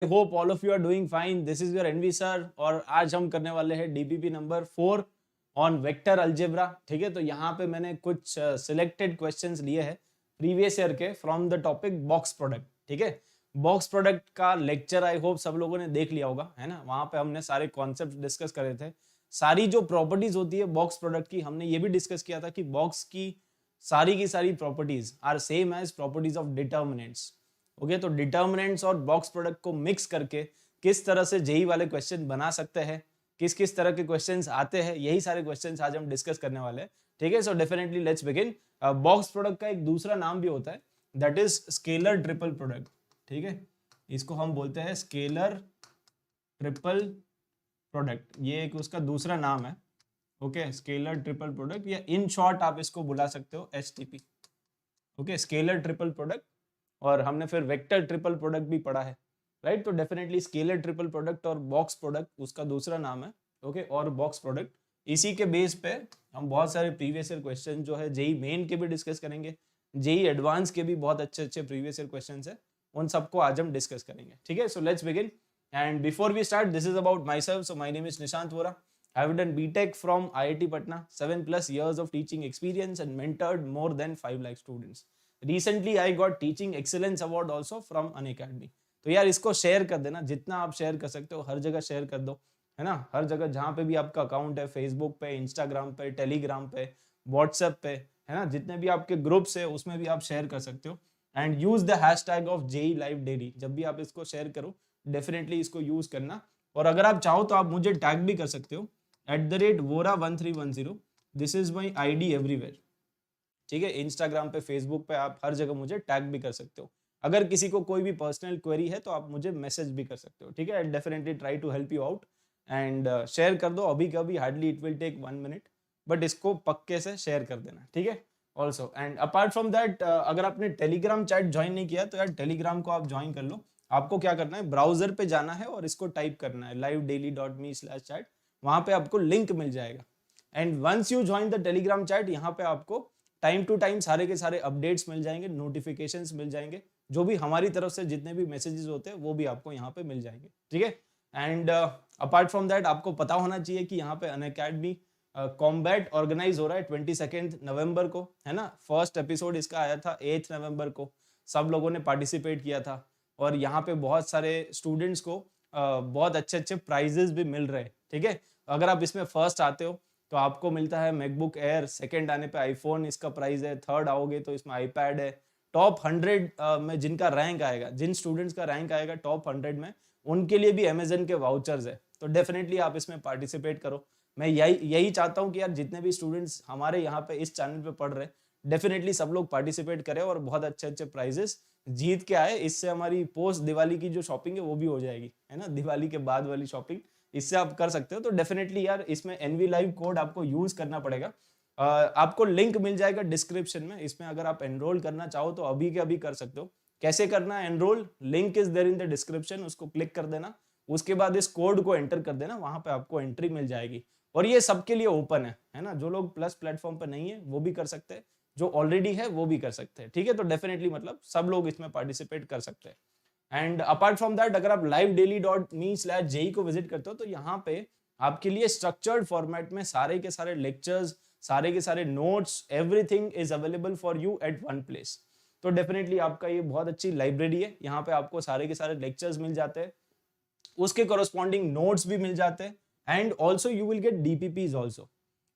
Hope all of you are doing fine. This is your NV sir और आज हम करने वाले हैं DPP number 4 on vector algebra. ठीक है, तो यहाँ पे मैंने कुछ सिलेक्टेड क्वेश्चंस लिए हैं प्रीवियस ईयर के from the topic box product. ठीक है, बॉक्स प्रोडक्ट का लेक्चर आई होप सब लोगों ने देख लिया होगा, है ना. वहां पे हमने सारे कॉन्सेप्ट डिस्कस करे थे. सारी जो प्रॉपर्टीज होती है बॉक्स प्रोडक्ट की हमने ये भी डिस्कस किया था कि बॉक्स की सारी properties are same as properties of determinants. Okay, तो डिटर्मिनेंट्स और बॉक्स प्रोडक्ट को मिक्स करके किस तरह से जेई वाले क्वेश्चन बना सकते हैं, किस किस तरह के क्वेश्चंस आते हैं, यही सारे क्वेश्चंस आज हम डिस्कस करने वाले हैं. ठीक है, so definitely let's begin. Box product का एक दूसरा नाम भी होता है, that is scalar triple product. ठीक है, इसको हम बोलते हैं स्केलर ट्रिपल प्रोडक्ट. ये एक उसका दूसरा नाम है. ओके, स्केलर ट्रिपल प्रोडक्ट या इन शॉर्ट आप इसको बुला सकते हो STP. Okay, scalar triple product. और हमने फिर वेक्टर ट्रिपल प्रोडक्ट भी पढ़ा है, राइट. तो डेफिनेटली स्केलर ट्रिपल प्रोडक्ट और बॉक्स प्रोडक्ट उसका दूसरा नाम है. ओके, और बॉक्स प्रोडक्ट इसी के बेस पे हम बहुत सारे प्रीवियस ईयर क्वेश्चन जो है जेई मेन के भी डिस्कस करेंगे, जेई एडवांस के भी बहुत अच्छे अच्छे प्रीवियस ईयर क्वेश्चंस है, उन सबको आज हम डिस्कस करेंगे. ठीक है, so let's begin. And before we start, this is about myself. So my name is Nishant Vora. I have done BTech from IIT Patna, 7+ years of teaching experience and mentored more than 5 lakh students. Recently I got Teaching Excellence Award also from Unacademy. तो यार इसको share कर देना, जितना आप share कर सकते हो हर जगह शेयर कर दो, है ना. हर जगह जहाँ पे भी आपका अकाउंट है, फेसबुक पे, इंस्टाग्राम पे, टेलीग्राम पे, व्हाट्सएप पे, है ना, जितने भी आपके ग्रुप्स है उसमें भी आप शेयर कर सकते हो. And use the hashtag of JEE live daily. जब भी आप इसको शेयर करो डेफिनेटली इसको यूज करना. और अगर आप चाहो तो आप मुझे टैग भी कर सकते हो @Vora1310. This is my ID everywhere. ठीक है, इंस्टाग्राम पे, फेसबुक पे, आप हर जगह मुझे टैग भी कर सकते हो. अगर किसी को कोई भी पर्सनल क्वेरी है तो आप मुझे मैसेज भी कर सकते हो. ठीक है, I definitely try to help you out. And share कर दो अभी कभी, hardly it will take 1 minute, but इसको पक्के से शेयर कर देना. ठीक है, also. And apart from that, अगर आपने टेलीग्राम चैट ज्वाइन नहीं किया तो यार टेलीग्राम को आप ज्वाइन कर लो. आपको क्या करना है, ब्राउजर पे जाना है और इसको टाइप करना है livedaily.me/chat. वहां पे आपको लिंक मिल जाएगा. And once you join the Telegram chat, यहाँ पे आपको टाइम टू टाइम सारे के सारे अपडेट्स मिल जाएंगे, नोटिफिकेशंस मिल जाएंगे, जो भी हमारी तरफ से जितने भी मैसेजेस होते हैं वो भी आपको यहाँ पे मिल जाएंगे. ठीक है, एंड अपार्ट फ्रॉम दैट आपको पता होना चाहिए कि यहाँ पे अनअकैडमी कॉम्बैट ऑर्गेनाइज हो रहा है 22 नवंबर को, है ना. फर्स्ट एपिसोड इसका आया था 8 नवंबर को. सब लोगों ने पार्टिसिपेट किया था और यहाँ पे बहुत सारे स्टूडेंट्स को बहुत अच्छे अच्छे प्राइजेस भी मिल रहे हैं. ठीक है, अगर आप इसमें फर्स्ट आते हो तो आपको मिलता है मैकबुक एयर, सेकंड आने पे आईफोन इसका प्राइस है, थर्ड आओगे तो इसमें आईपैड है. टॉप 100 में जिनका रैंक आएगा, जिन स्टूडेंट्स का रैंक आएगा टॉप 100 में, उनके लिए भी अमेजन के वाउचर्स है. तो डेफिनेटली आप इसमें पार्टिसिपेट करो. मैं यही चाहता हूँ कि यार जितने भी स्टूडेंट्स हमारे यहाँ पे इस चैनल पे पढ़ रहे हैं डेफिनेटली सब लोग पार्टिसिपेट करें और बहुत अच्छे अच्छे प्राइजेस जीत के आए. इससे हमारी पोस्ट दिवाली की जो शॉपिंग है वो भी हो जाएगी, है ना, दिवाली के बाद वाली शॉपिंग इससे आप कर सकते हो. तो डेफिनेटली यार इसमें एनवी लाइव कोड आपको यूज करना पड़ेगा. आपको लिंक मिल जाएगा डिस्क्रिप्शन में. इसमें अगर आप एनरोल करना चाहो तो अभी के अभी कर सकते हो. कैसे करना है enrol, link is there in the description, उसको क्लिक कर देना. उसके बाद इस कोड को एंटर कर देना, वहां पे आपको एंट्री मिल जाएगी. और ये सबके लिए ओपन है ना. जो लोग प्लस प्लेटफॉर्म पर नहीं है वो भी कर सकते हैं, जो ऑलरेडी है वो भी कर सकते हैं. ठीक है, तो डेफिनेटली मतलब सब लोग इसमें पार्टिसिपेट कर सकते हैं. एंड अपार्ट फ्रॉम दैट, अगर आप livedaily.me/jei को विजिट करते हो तो यहाँ पे आपके लिए स्ट्रक्चर्ड फॉर्मेट में सारे के सारे लेक्चर्स, सारे के सारे notes, everything is available for you at one place. तो डेफिनेटली आपका ये बहुत अच्छी लाइब्रेरी है. यहाँ पे आपको सारे के सारे लेक्चर्स मिल जाते हैं, उसके कॉरस्पॉन्डिंग नोट्स भी मिल जाते हैं. And also you will gate DPPs also.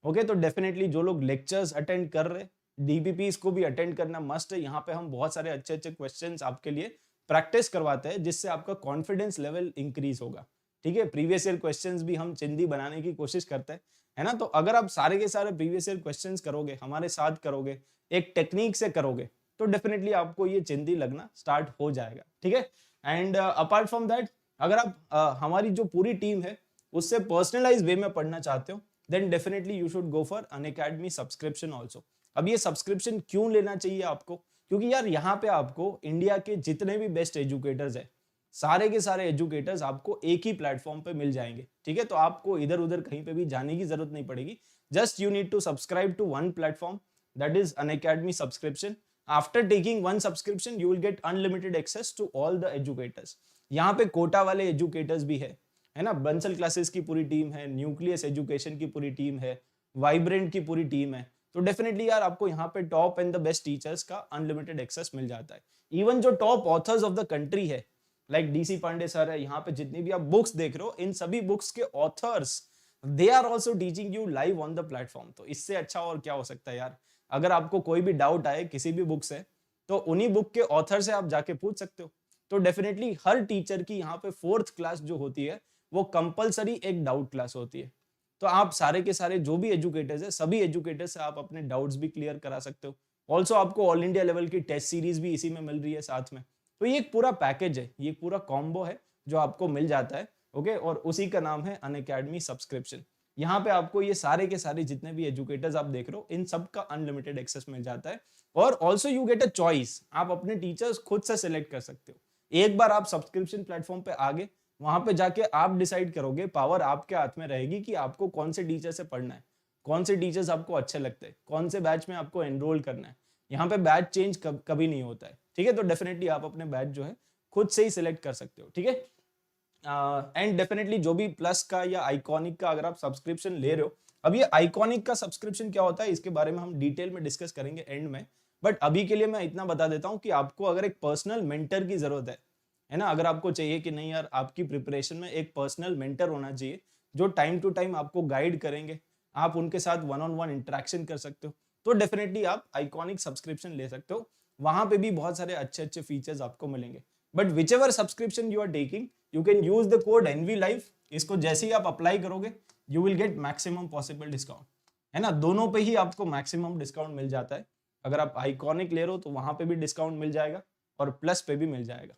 Okay, तो डेफिनेटली जो लोग लेक्चर्स अटेंड कर रहे, डीपीपीज को भी अटेंड करना मस्ट है. यहाँ पे हम बहुत सारे अच्छे अच्छे क्वेश्चंस आपके लिए प्रैक्टिस करवाते हैं, जिससे आपका कॉन्फिडेंस लेवल इंक्रीज होगा. ठीक है, प्रीवियस ईयर क्वेश्चंस भी हम चिंदी बनाने की कोशिश करते हैं, है ना. तो अगर आप सारे के सारे प्रीवियस ईयर क्वेश्चंस करोगे, हमारे साथ करोगे, एक टेक्निक से करोगे, तो डेफिनेटली आपको ये चिंदी लगना स्टार्ट हो जाएगा. ठीक है, एंड अपार्ट फ्रॉम दैट, अगर आप हमारी जो पूरी टीम है उससे पर्सनलाइज वे में पढ़ना चाहते हो then definitely you should go for Unacademy subscription also. अब ये सब्सक्रिप्शन क्यों लेना चाहिए आपको, क्योंकि यार यहाँ पे आपको इंडिया के जितने भी बेस्ट एजुकेटर्स है, सारे के सारे एजुकेटर्स आपको एक ही प्लेटफॉर्म पे मिल जाएंगे. ठीक है, तो आपको इधर उधर कहीं पे भी जाने की जरूरत नहीं पड़ेगी. Just you need to subscribe to one platform, that is Unacademy subscription. After taking one subscription you will get unlimited access to all the educators. यहाँ पे कोटा वाले एजुकेटर्स भी है ना, बंसल क्लासेस की पूरी टीम है, न्यूक्लियस एजुकेशन की पूरी टीम है, वाइब्रेंट की पूरी टीम है। तो डेफिनेटली यार आपको यहाँ पे top and the best teachers का अनलिमिटेड एक्सेस मिल जाता है। इवन जो top authors of the country है, लाइक डीसी पांडे सर है, यहाँ पे जितनी भी आप बुक्स देख रहे हो, इन सभी बुक्स के authors they are also teaching you live on the platform. तो इससे अच्छा और क्या हो सकता है यार। अगर आपको कोई भी डाउट आए किसी भी बुक से, तो उन्हीं बुक के ऑथर से आप जाके पूछ सकते हो। तो डेफिनेटली हर टीचर की यहाँ पे 4th क्लास जो होती है वो कंपलसरी एक डाउट क्लास होती है। तो आप सारे के सारे जो भी एजुकेटर्स है, सभी एजुकेटर्स से आप अपने डाउट्स भी क्लियर करा सकते हो। ऑल्सो आपको ऑल इंडिया लेवल की टेस्ट सीरीज भी इसी में मिल रही है साथ में। तो ये एक पूरा पैकेज है, ये पूरा कॉम्बो है जो आपको मिल जाता है। ओके, और उसी का नाम है अनअकैडमी सब्सक्रिप्शन। यहाँ पे आपको ये सारे के सारे जितने भी एजुकेटर्स आप देख रहे हो, इन सब का अनलिमिटेड एक्सेस मिल जाता है। और also you get a choice, आप अपने टीचर्स खुद से सिलेक्ट कर सकते हो। एक बार आप सब्सक्रिप्शन प्लेटफॉर्म पे आ गए, वहां पे जाके आप डिसाइड करोगे, पावर आपके हाथ में रहेगी कि आपको कौन से टीचर से पढ़ना है, कौन से टीचर्स आपको अच्छे लगते हैं, कौन से बैच में आपको एनरोल करना है। यहाँ पे बैच चेंज कभी नहीं होता है, ठीक है। तो डेफिनेटली आप अपने बैच जो है खुद से ही सिलेक्ट कर सकते हो, ठीक है। एंड डेफिनेटली जो भी प्लस का या आइकॉनिक का अगर आप सब्सक्रिप्शन ले रहे हो, अब ये आइकॉनिक का सब्सक्रिप्शन क्या होता है इसके बारे में हम डिटेल में डिस्कस करेंगे एंड में। बट अभी के लिए मैं इतना बता देता हूँ कि आपको अगर एक पर्सनल मेंटर की जरूरत है ना, अगर आपको चाहिए कि नहीं यार आपकी प्रिपरेशन में एक पर्सनल मेंटर होना चाहिए जो टाइम टू टाइम आपको गाइड करेंगे, आप उनके साथ 1-on-1 इंटरेक्शन कर सकते हो, तो डेफिनेटली आप आइकॉनिक सब्सक्रिप्शन ले सकते हो। वहां पे भी बहुत सारे अच्छे अच्छे फीचर्स आपको मिलेंगे। But whichever subscription you are taking, you can use the code NVLive। इसको जैसे ही आप अप्लाई करोगे you will get maximum possible discount, है ना। दोनों पे ही आपको मैक्सिमम डिस्काउंट मिल जाता है। अगर आप आइकॉनिक ले रहे हो तो वहां पे भी डिस्काउंट मिल जाएगा और प्लस पे भी मिल जाएगा।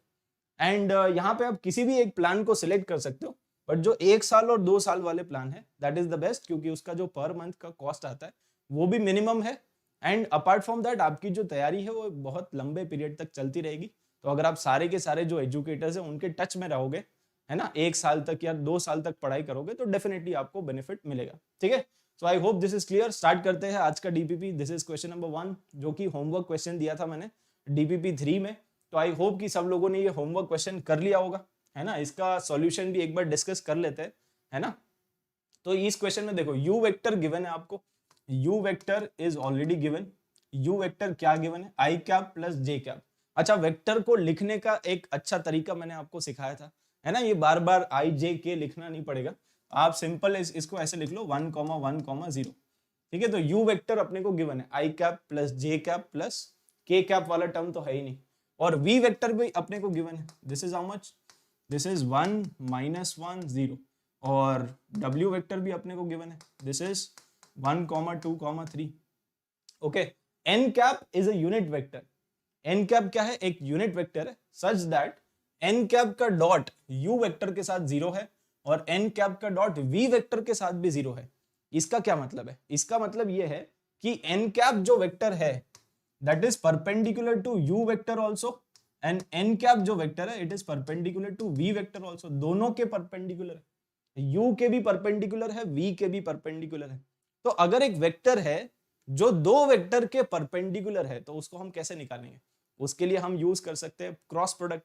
एंड यहाँ पे आप किसी भी एक प्लान को सिलेक्ट कर सकते हो, बट जो 1 साल और 2 साल वाले प्लान है दैट इज द बेस्ट, क्योंकि उसका जो पर मंथ का कॉस्ट आता है वो भी मिनिमम है। एंड अपार्ट फ्रॉम दैट आपकी जो तैयारी है वो बहुत लंबे पीरियड तक चलती रहेगी। तो अगर आप सारे के सारे जो एजुकेटर्स हैं उनके टच में रहोगे, है ना, 1 साल तक या 2 साल तक पढ़ाई करोगे, तो डेफिनेटली आपको बेनिफिट मिलेगा, ठीक है। So I hope this is clear. Start करते हैं आज का DPP. This is question number 1, जो कि होमवर्क क्वेश्चन दिया था मैंने डीपीपी 3 में। तो आई होप कि सब लोगों ने ये होमवर्क क्वेश्चन कर लिया होगा, है ना। इसका सॉल्यूशन भी एक बार डिस्कस कर लेते हैं, है ना। तो इस क्वेश्चन में देखो यू वेक्टर गिवन है आपको, you vector is already given. You vector क्या गिवन है, आई कैप प्लस जे कैप। अच्छा, वेक्टर को लिखने का एक अच्छा तरीका मैंने आपको सिखाया था, है ना। ये बार बार आई जे के लिखना नहीं पड़ेगा, आप सिंपल इसको ऐसे लिख लो 1,1,0, ठीक है। तो यू वेक्टर अपने को गिवन है आई कैप प्लस जे कैप प्लस के कैप वाला टर्म तो है ही नहीं। और वी वेक्टर भी अपने को गिवन है, this is how much, this is 1 -1 0। और w वेक्टर भी अपने को गिवन है, this is 1, 2, 3। Okay, n cap is a unit vector. n cap क्या है, एक यूनिट वेक्टर है, सच दैट n कैप का डॉट u वेक्टर के साथ 0 है और n कैप का डॉट v वेक्टर के साथ भी 0 है। इसका क्या मतलब है, इसका मतलब ये है कि n कैप जो वेक्टर है that is perpendicular to u vector also and n cap जो वेक्टर है it is perpendicular to v vector also। दोनों के परपेंडिकुलर है, u के भी परपेंडिकुलर है, v के भी परपेंडिकुलर है। तो अगर एक वेक्टर है जो दो वेक्टर के परपेंडिकुलर है तो उसको हम कैसे निकालेंगे, उसके लिए हम यूज कर सकते हैं क्रॉस प्रोडक्ट,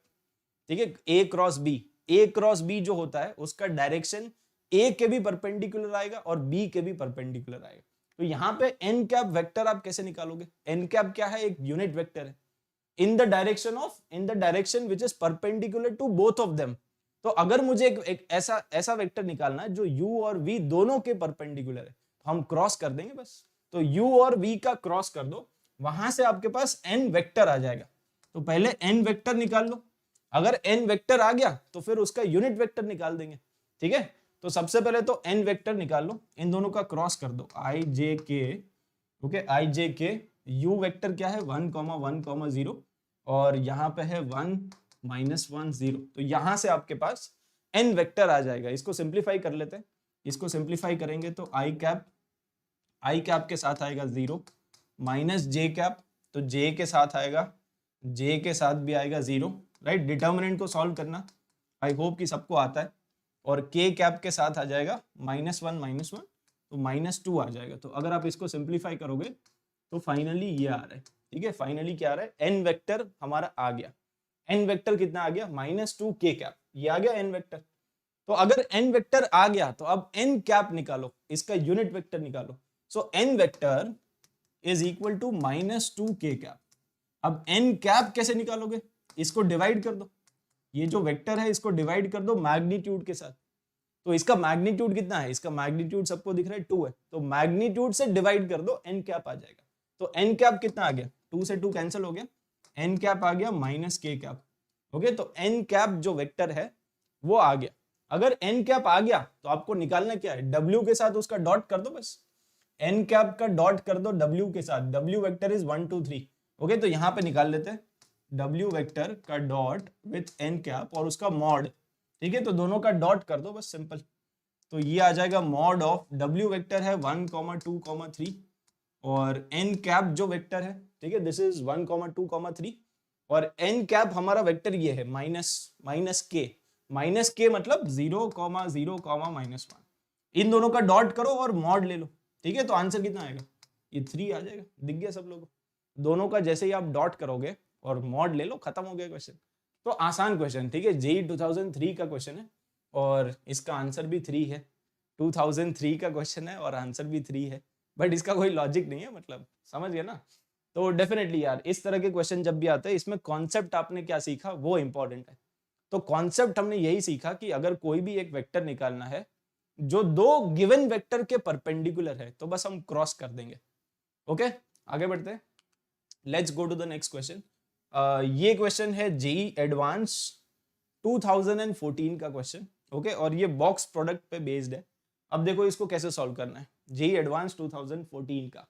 ठीक है। a क्रॉस b जो होता है उसका डायरेक्शन a के भी परपेंडिकुलर आएगा और b के भी परपेंडिकुलर आएगा। तो यहाँ पे n कैप वेक्टर आप कैसे निकालोगे, n कैप क्या है, एक यूनिट वेक्टर है in the direction which is perpendicular to both of them. तो अगर मुझे एक ऐसा वेक्टर निकालना है जो u और v दोनों के परपेंडिकुलर है, तो हम क्रॉस कर देंगे बस। तो u और v का क्रॉस कर दो, वहां से आपके पास n वेक्टर आ जाएगा। तो पहले n वेक्टर निकाल लो, अगर n वेक्टर आ गया तो फिर उसका यूनिट वेक्टर निकाल देंगे, ठीक है। तो सबसे पहले तो n वेक्टर निकाल लो, इन दोनों का क्रॉस कर दो i j k। Okay, i j k। u vector क्या है 1,1,0 और यहाँ पे है 1 -1 0। तो यहाँ से आपके पास n वेक्टर आ जाएगा। इसको सिंप्लीफाई कर लेते हैं, इसको सिंप्लीफाई करेंगे तो i कैप के साथ आएगा 0 माइनस j कैप, तो j के साथ आएगा, j के साथ भी आएगा 0, राइट। डिटर्मिनेंट को सॉल्व करना आई होप कि सबको आता है। और k कैप के साथ आ जाएगा -1 तो -2 आ जाएगा। तो अगर आप इसको सिंप्लीफाई करोगे तो फाइनली ये आ रहा है, ठीक है। फाइनली क्या आ रहा है, n वेक्टर हमारा आ गया। n वेक्टर कितना आ गया, -2 k कैप। ये आ गया n वेक्टर। तो अगर n वेक्टर आ गया तो अब n कैप निकालो, इसका यूनिट वेक्टर निकालो। So n vector is equal to -2k cap. अब n कैप कैसे निकालोगे, इसको डिवाइड कर दो, ये जो वेक्टर है इसको डिवाइड कर दो मैग्नीट्यूड के साथ। तो इसका मैग्नीट्यूड कितना है, इसका मैग्नीट्यूड सबको दिख रहा है 2 है, तो मैग्नीट्यूड से डिवाइड कर दो, n कैप आ जाएगा। तो n कैप कितना आ गया, 2 से 2 कैंसिल हो गया, n कैप आ गया -k कैप। ओके, तो n कैप जो वेक्टर है वो आ गया। अगर n कैप आ गया तो आपको निकालना क्या है, w के साथ उसका डॉट कर दो, बस n कैप का डॉट कर दो w के साथ। w vector is 1 2 3। ओके, तो यहाँ पे निकाल लेते हैं w वेक्टर का डॉट विथ n कैप और उसका मॉड। ठीक है, तो दोनों का डॉट कर दो बस, सिंपल। तो ये आ जाएगा मॉड ऑफ w वेक्टर है 1 2 3 और n कैप जो वेक्टर है, ठीक है, दिस इज 1 2 3 और n कैप हमारा वेक्टर ये है माइनस के मतलब 0 0 -1। इन दोनों का डॉट करो और मॉड ले लो। ठीक है, तो आंसर कितना आएगा, ये 3 आ जाएगा। दिख गया सब लोगों को, दोनों का जैसे ही आप डॉट करोगे और मॉड ले लो, खत्म हो गया क्वेश्चन। तो आसान क्वेश्चन, ठीक है, जेईई 2003 का क्वेश्चन है और इसका आंसर भी 3 है। 2003 का क्वेश्चन है और आंसर भी 3 है, बट इसका कोई लॉजिक नहीं है, मतलब समझ गए ना। तो डेफिनेटली यार इस तरह के क्वेश्चन जब भी आते हैं, इसमें कॉन्सेप्ट आपने क्या सीखा वो इंपॉर्टेंट है। तो कॉन्सेप्ट हमने यही सीखा कि अगर कोई भी एक वेक्टर निकालना है जो दो गिवन वेक्टर के परपेंडिकुलर है, तो बस हम क्रॉस कर देंगे। ओके, आगे बढ़ते हैं, let's go to the next question. ये क्वेश्चन है जेईई एडवांस 2014 का क्वेश्चन। ओके, और ये बॉक्स प्रोडक्ट पे बेस्ड है। अब देखो इसको कैसे सॉल्व करना है, जेईई एडवांस 2014 का,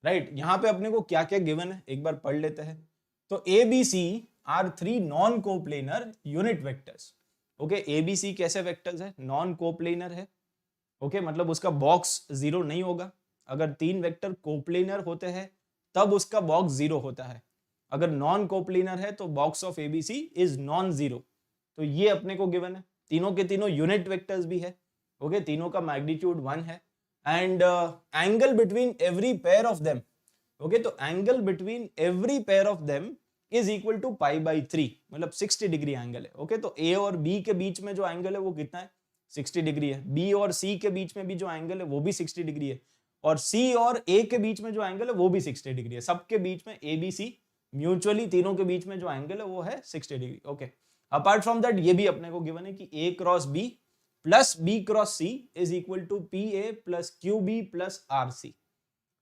राइट। यहाँ पे अपने को क्या क्या गिवन है एक बार पढ़ लेते हैं। तो A B C are 3 non coplanar unit vectors. Okay, A B C कैसे वेक्टर्स है, नॉन कोप्लेनर है। ओके, मतलब उसका बॉक्स 0 नहीं होगा। अगर 3 वेक्टर कोप्लेनर होते हैं तब उसका बॉक्स 0 होता है। अगर नॉन कोप्लेनर है तो box of ABC is non zero. तो ये अपने को गिवन है। तीनों के तीनों यूनिट वेक्टर्स भी है। ओके, तीनों का मैग्नीट्यूड 1 है and angle between every pair of them. Okay, तो angle between every pair of them is equal to π/3, मतलब 60 डिग्री एंगल है। ओके, तो ए और बी के बीच में जो एंगल है वो कितना है, 60 डिग्री है। बी और सी के बीच में भी जो एंगल है वो भी 60 डिग्री है और सी और ए के बीच में जो एंगल है वो भी 60 डिग्री है। सबके बीच में ए बी सी म्यूचुअली तीनों के बीच में जो एंगल है वो है 60 degree. Okay, apart from that ये भी अपने को गिवन है कि A cross B plus B cross C is equal to P A plus Q B plus R C.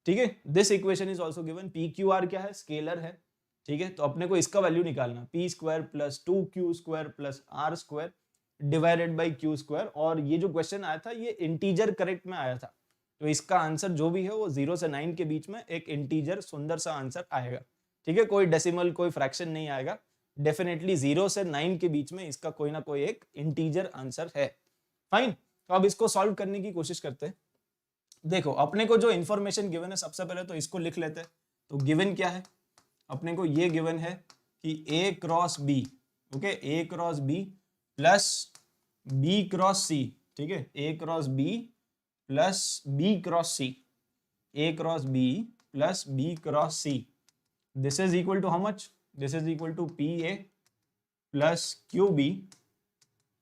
ठीक है, this equation is also given. P Q R क्या है, स्केलर है। ठीक है, तो अपने को इसका वैल्यू निकालना, P square plus 2q square plus R square divided by Q square. और ये जो क्वेश्चन आया था ये इंटीजर करेक्ट में आया था, तो इसका आंसर जो भी है वो 0 से 9 के बीच में एक इंटीजर सुंदर सा आंसर आएगा। ठीक है, कोई डेसिमल कोई फ्रैक्शन नहीं आएगा, डेफिनेटली 0 से 9 के बीच में इसका कोई ना कोई एक इंटीजर आंसर है। फाइन, तो अब इसको सॉल्व करने की कोशिश करते हैं। देखो अपने को जो इन्फॉर्मेशन गिवन है सबसे पहले तो इसको लिख लेते हैं। तो गिवन क्या है, अपने को ये गिवन है कि a cross B, okay, a cross B plus b cross C. ठीक है, a cross B plus b cross C, a cross B plus b cross C, this is equal to how much, this is equal to P A plus Q B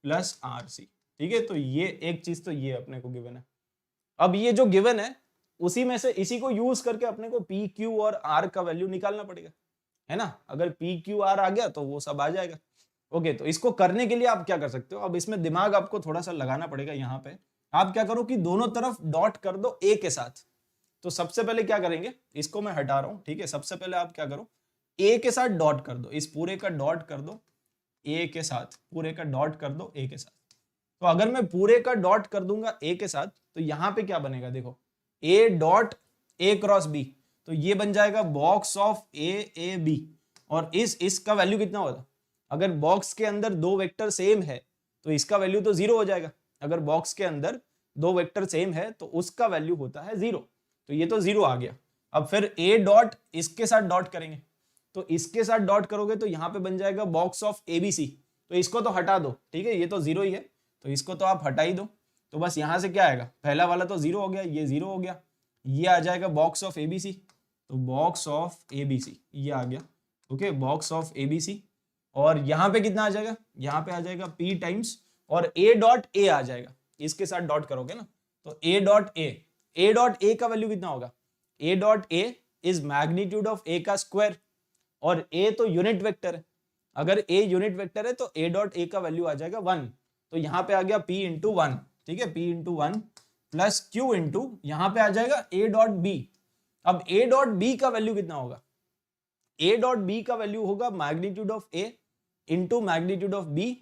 plus R C. ठीक है, तो ये एक चीज तो ये अपने को गिवन है। अब ये जो गिवन है उसी में से इसी को यूज करके अपने को पी क्यू और आर का वैल्यू निकालना पड़ेगा, है ना। अगर पी क्यू आर आ गया तो वो सब आ जाएगा। ओके, तो इसको करने के लिए आप क्या कर सकते हो, अब इसमें दिमाग आपको थोड़ा सा लगाना पड़ेगा। यहाँ पे आप क्या करो कि दोनों तरफ डॉट कर दो ए के साथ। तो सबसे पहले क्या करेंगे, इसको मैं हटा रहा हूं। ठीक है, सबसे पहले आप क्या करो, ए के साथ डॉट कर दो, इस पूरे का डॉट कर दो ए के साथ, पूरे का डॉट कर दो ए के साथ। तो अगर मैं पूरे का डॉट कर दूंगा ए के साथ तो यहाँ पे क्या बनेगा, देखो A dot A cross B, तो ये बन जाएगा बॉक्स ऑफ ए बी। और इसका वैल्यू कितना होगा, अगर बॉक्स के अंदर दो वेक्टर सेम है तो इसका वैल्यू तो 0 हो जाएगा। अगर बॉक्स के अंदर दो वेक्टर सेम है तो उसका वैल्यू होता है 0, तो ये तो 0 आ गया। अब फिर ए डॉट इसके साथ डॉट करेंगे, तो इसके साथ डॉट करोगे तो यहाँ पे बन जाएगा बॉक्स ऑफ एबीसी। तो इसको तो हटा दो, ठीक है, ये तो 0 ही है, तो इसको तो आप हटा ही दो। तो बस यहाँ से क्या आएगा, पहला वाला तो 0 हो गया, ये 0 हो गया, ये आ जाएगा बॉक्स ऑफ एबीसी। तो बॉक्स ऑफ एबीसी ये आ गया। ओके, बॉक्स ऑफ एबीसी और यहाँ पे कितना आ जाएगा, यहाँ पे आ जाएगा p टाइम्स और a डॉट a आ जाएगा, इसके साथ डॉट करोगे ना तो a डॉट a का वैल्यू कितना होगा, a dot a is magnitude of a का स्क्वायर और a तो यूनिट वेक्टर है, अगर a यूनिट वेक्टर है तो a डॉट a का वैल्यू आ जाएगा 1, तो यहाँ पे आ गया p इंटू 1, ठीक है, p into 1 plus q into यहाँ पे आ जाएगा a डॉट b। अब a डॉट b का वैल्यू कितना होगा, a डॉट b का वैल्यू होगा magnitude of a into magnitude of b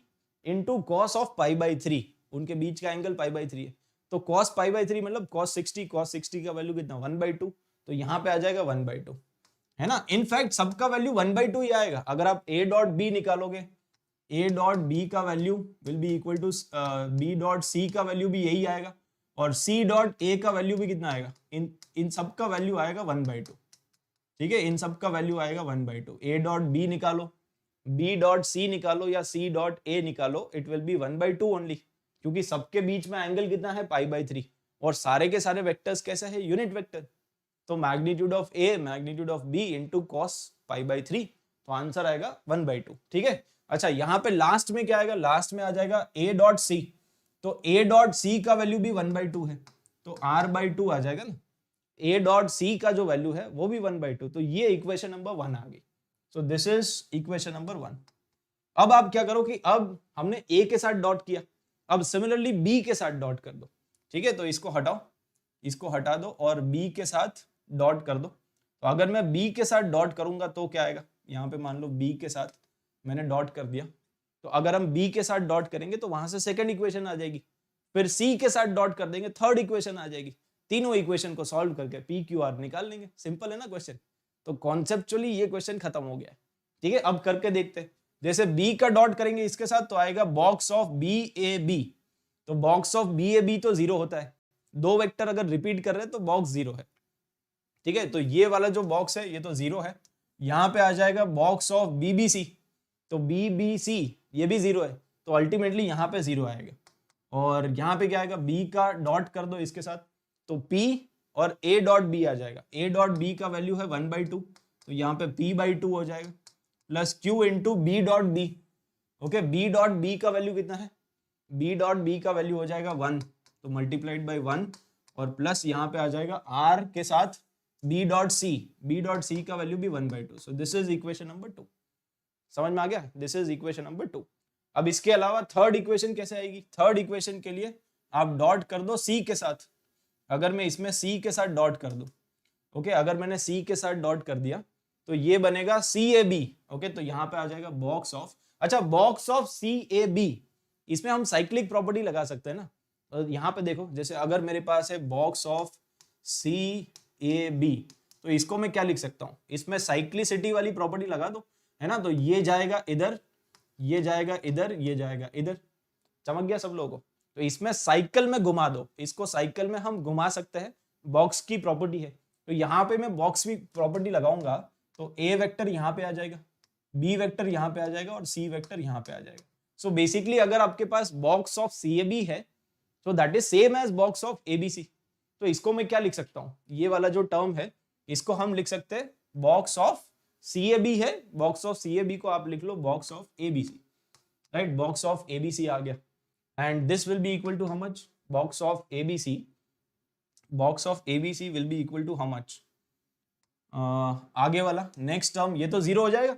into cos of pi by 3, उनके बीच का एंगल पाई बाई 3 है, तो कॉस पाई बाई 3 मतलब कॉस 60 का वैल्यू कितना 1/2, तो यहाँ पे आ जाएगा 1/2, है ना। इनफैक्ट सबका वैल्यू 1/2 ही आएगा, अगर आप a डॉट b निकालोगे, a डॉट b का value will be equal to b dot c का वैल्यू भी यही आएगा और c डॉट a का वैल्यू भी कितना आएगा, इन सब का वैल्यू आएगा 1/2, ठीक है, इन सब का वैल्यू आएगा 1/2। a डॉट b निकालो, b डॉट c निकालो या c डॉट a निकालो, इट विल बी 1/2 ओनली, क्योंकि सबके बीच में एंगल कितना है π/3 और सारे के सारे वेक्टर्स कैसे है, यूनिट वेक्टर, तो magnitude of a magnitude of b into cos π/3, तो आंसर आएगा 1/2, ठीक है। अच्छा यहाँ पे लास्ट में क्या आएगा, लास्ट में आ जाएगा a डॉट c, तो a डॉट c का वैल्यू भी 1/2 है, तो r/2 आ जाएगा ना, a डॉट c का जो वैल्यू है वो भी 1/2, तो ये इक्वेशन नंबर 1 आ गई। सो दिस इज इक्वेशन नंबर 1। अब आप क्या करो कि अब हमने a के साथ डॉट किया, अब सिमिलरली b के साथ डॉट कर दो, ठीक है, तो इसको हटाओ, इसको हटा दो और b के साथ डॉट कर दो, तो अगर मैं b के साथ डॉट करूंगा तो क्या आएगा, यहाँ पे मान लो b के साथ मैंने डॉट कर दिया, तो अगर हम b के साथ डॉट करेंगे तो वहां से सेकंड इक्वेशन आ जाएगी, फिर c के साथ डॉट कर देंगे थर्ड इक्वेशन आ जाएगी, तीनों इक्वेशन को सॉल्व करके p q r निकाल लेंगे, सिंपल है ना क्वेश्चन। तो कॉन्सेप्चुअली ये क्वेश्चन खत्म हो गया है, ठीक है। अब करके देखते हैं, जैसे b का डॉट करेंगे इसके साथ तो आएगा बॉक्स ऑफ BAB, तो बॉक्स ऑफ BAB तो 0 होता है, दो वेक्टर अगर रिपीट कर रहे हैं तो बॉक्स 0 है, ठीक है, तो ये वाला जो बॉक्स है ये तो 0 है। यहाँ पे आ जाएगा बॉक्स ऑफ BBC, तो BBC ये भी 0 है, तो अल्टीमेटली यहाँ पे 0 आएगा। और यहाँ पे क्या आएगा, B का डॉट कर दो इसके साथ, तो P और A डॉट B आ जाएगा, A डॉट B का वैल्यू है 1/2, तो यहाँ पे P/2 हो जाएगा plus Q into B dot B, okay, B dot B का वैल्यू कितना है, B डॉट B का वैल्यू हो जाएगा 1, तो मल्टीप्लाइड बाई 1 और प्लस यहाँ पे आ जाएगा R के साथ B डॉट C का वैल्यू भी 1/2, सो दिस इज इक्वेशन नंबर 2। समझ में आ गया, दिस इज इक्वेशन नंबर 2। अब इसके अलावा थर्ड इक्वेशन कैसे आएगी, थर्ड इक्वेशन के लिए आप डॉट कर दो C के साथ, अगर मैं इसमें C के साथ डॉट कर दूं, ओके, अगर मैंने C के साथ डॉट कर दिया तो ये बनेगा CAB, ओके, तो यहाँ पे आ जाएगा बॉक्स ऑफ, अच्छा बॉक्स ऑफ CAB, इसमें हम साइक्लिक प्रॉपर्टी लगा सकते हैं ना, तो यहाँ पे देखो, जैसे अगर मेरे पास है बॉक्स ऑफ CAB, तो इसको मैं क्या लिख सकता हूँ, इसमें साइक्लिसिटी वाली प्रॉपर्टी लगा दो, है ना, तो ये जाएगा इधर, ये जाएगा इधर, ये जाएगा इधर, चमक गया सब लोगों को। तो इसमें साइकिल में घुमा दो, इसको साइकिल में हम घुमा सकते हैं, बॉक्स की प्रॉपर्टी है, तो यहाँ पे मैं बॉक्स की प्रॉपर्टी लगाऊंगा तो A वेक्टर यहाँ पे आ जाएगा, B वेक्टर यहाँ पे आ जाएगा और C वेक्टर यहाँ पे आ जाएगा। सो बेसिकली अगर आपके पास बॉक्स ऑफ CAB है तो that is same as box of ABC, तो इसको मैं क्या लिख सकता हूँ, ये वाला जो टर्म है इसको हम लिख सकते हैं बॉक्स ऑफ CAB है, बॉक्स ऑफ CAB को आप लिख लो box of ABC, right, box of ABC आ गया, and this will be equal to how much, box of ABC will be equal to how much, आगे वाला नेक्स्ट टर्म ये तो 0 हो जाएगा,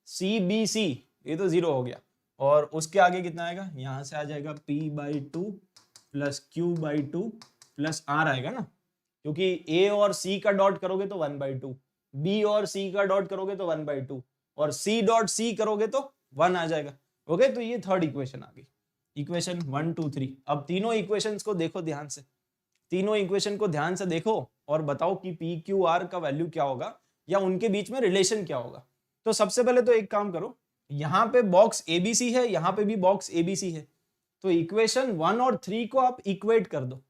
CBC ये तो 0 हो गया, और उसके आगे कितना आएगा, यहाँ से आ जाएगा P/2 plus Q/2 plus R आएगा ना, क्योंकि A और C का डॉट करोगे तो 1/2, B और C का डॉट करोगे तो 1/2 और C डॉट C करोगे तो 1 आ जाएगा, ओके, तो ये थर्ड इक्वेशन आ गई, इक्वेशन 1 2 3। अब तीनों इक्वेशंस को देखो ध्यान से, तीनों इक्वेशन को ध्यान से देखो और बताओ कि PQR का वैल्यू क्या होगा या उनके बीच में रिलेशन क्या होगा। तो सबसे पहले तो एक काम करो, यहाँ पे बॉक्स ABC है, यहाँ पे भी बॉक्स ABC है, तो इक्वेशन 1 और 3 को आप इक्वेट कर दो,